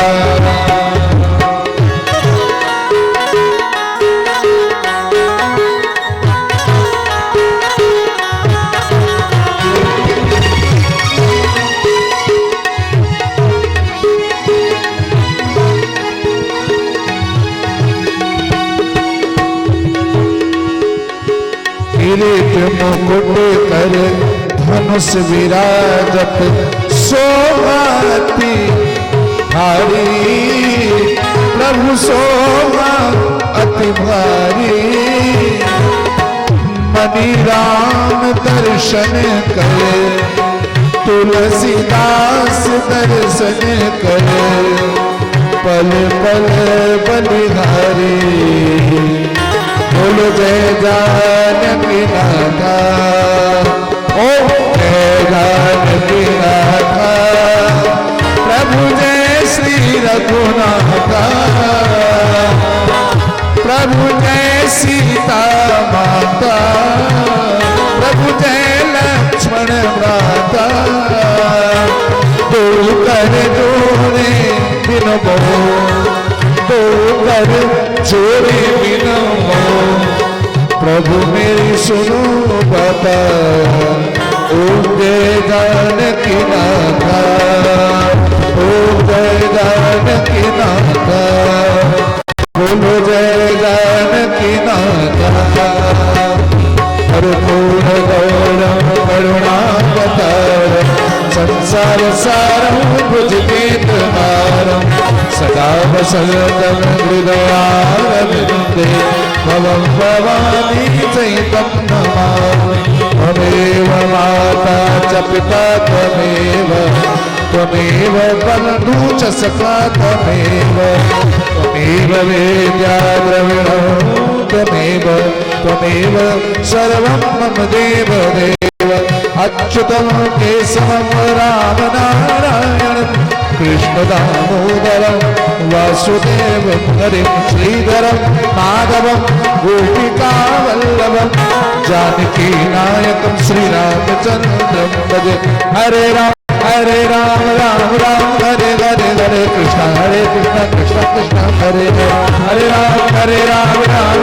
किरीट मुकुट कर धनुष विराजत। शोभाती भारी प्रभु शोभा अति भारी। मणि राम दर्शन करे तुलसीदास दर्शन करे। पल पल बलिहारी बोलो जय जानकी नाथा। ओ जय जानकी नाथा प्रभु जय श्री रघुनाथा। प्रभु जय सीता माता। प्रभु जय लक्ष्मण भ्राता। कर जोड़े बिन मोह, दो कर जोड़े बिन मोह। प्रभु मेरी सुनो बाबा, ओम जय जानकी नाथा, ओम जय जानकी नाथा, बोलो जय जानकी नाथा। पूर्ण गौरव करुणावतार, संसार सारं भुजगेन्द्रहारं, सदा वसंतं हृदयारविन्दे, भवं भवानी चैतं नमामि। त्वमेव माता च पिता त्वमेव, त्वमेव बन्धु च सखा त्वमेव, त्वमेव वेद्या द्रविणं त्वमेव, त्वमेव सर्वं मम देव देव। अच्युतं केशवं राम नारायणं, कृष्ण दामोदरं वासुदेवं हरिं, श्रीधरं माधवं गोपिका वल्लभं, जानकी नायकं श्रीरामचन्द्रं भजे। हरे राम राम राम हरे हरे, हरे कृष्ण कृष्ण कृष्ण हरे हरे, हरे राम राम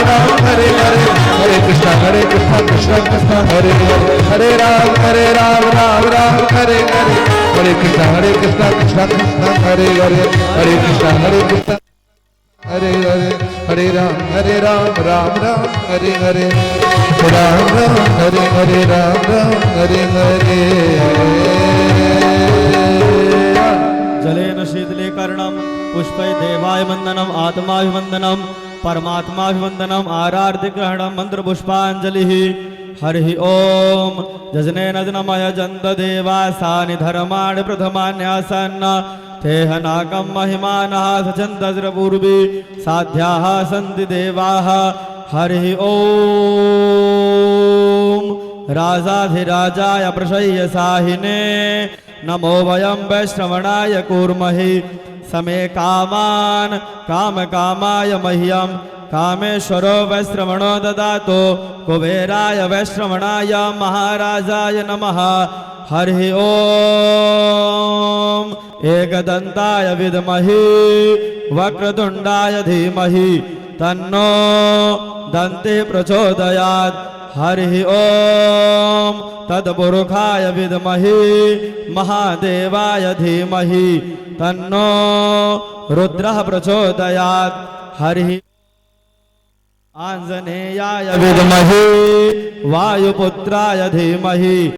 हरे हरे, हरे कृष्ण कृष्ण कृष्ण हरे हरे, हरे राम राम हरे हरे, हरे कृष्ण कृष्ण कृष्ण हरे हरे, हरे कृष्ण हरे हरे, हरे राम राम हरे हरे, राम हरे हरे, राम हरे हरे। जलेन शीतले कर्णम पुष्पै देवाय वंदनम, आत्माभिवंदनम परमात्माभिवंदनम, आरार्ति ग्रहणम मंत्र पुष्पांजलि। हरि ओम जजनेन जनमय जन्द देवा सानि धर्माणि प्रथमान्यासन्न, तेह नाकं महिमानः सचन्दस्रपूर्वी साध्याः सन्ति देवाः। हरि ओम राजाधिराजाय प्रशय्य साहिने, नमो वयं वैश्रवणाय कूर्महि। समे कामान् काम कामाय मह्यं, कामेश्वरो वैश्रवणो ददातु कुबेराय वैश्रवणाय महाराजाय नमः। हरि ओम एकदन्ताय विद्महि वक्रतुण्डाय धीमहि, तन्नो दन्ति प्रचोदयात्। हरि ओम तत्पुरुषाय विद्महि महादेवाय धीमहि, तन्नो रुद्रः प्रचोदयात्। हरि आंजनेयाय विद्महि वायुपुत्राय धीमहि,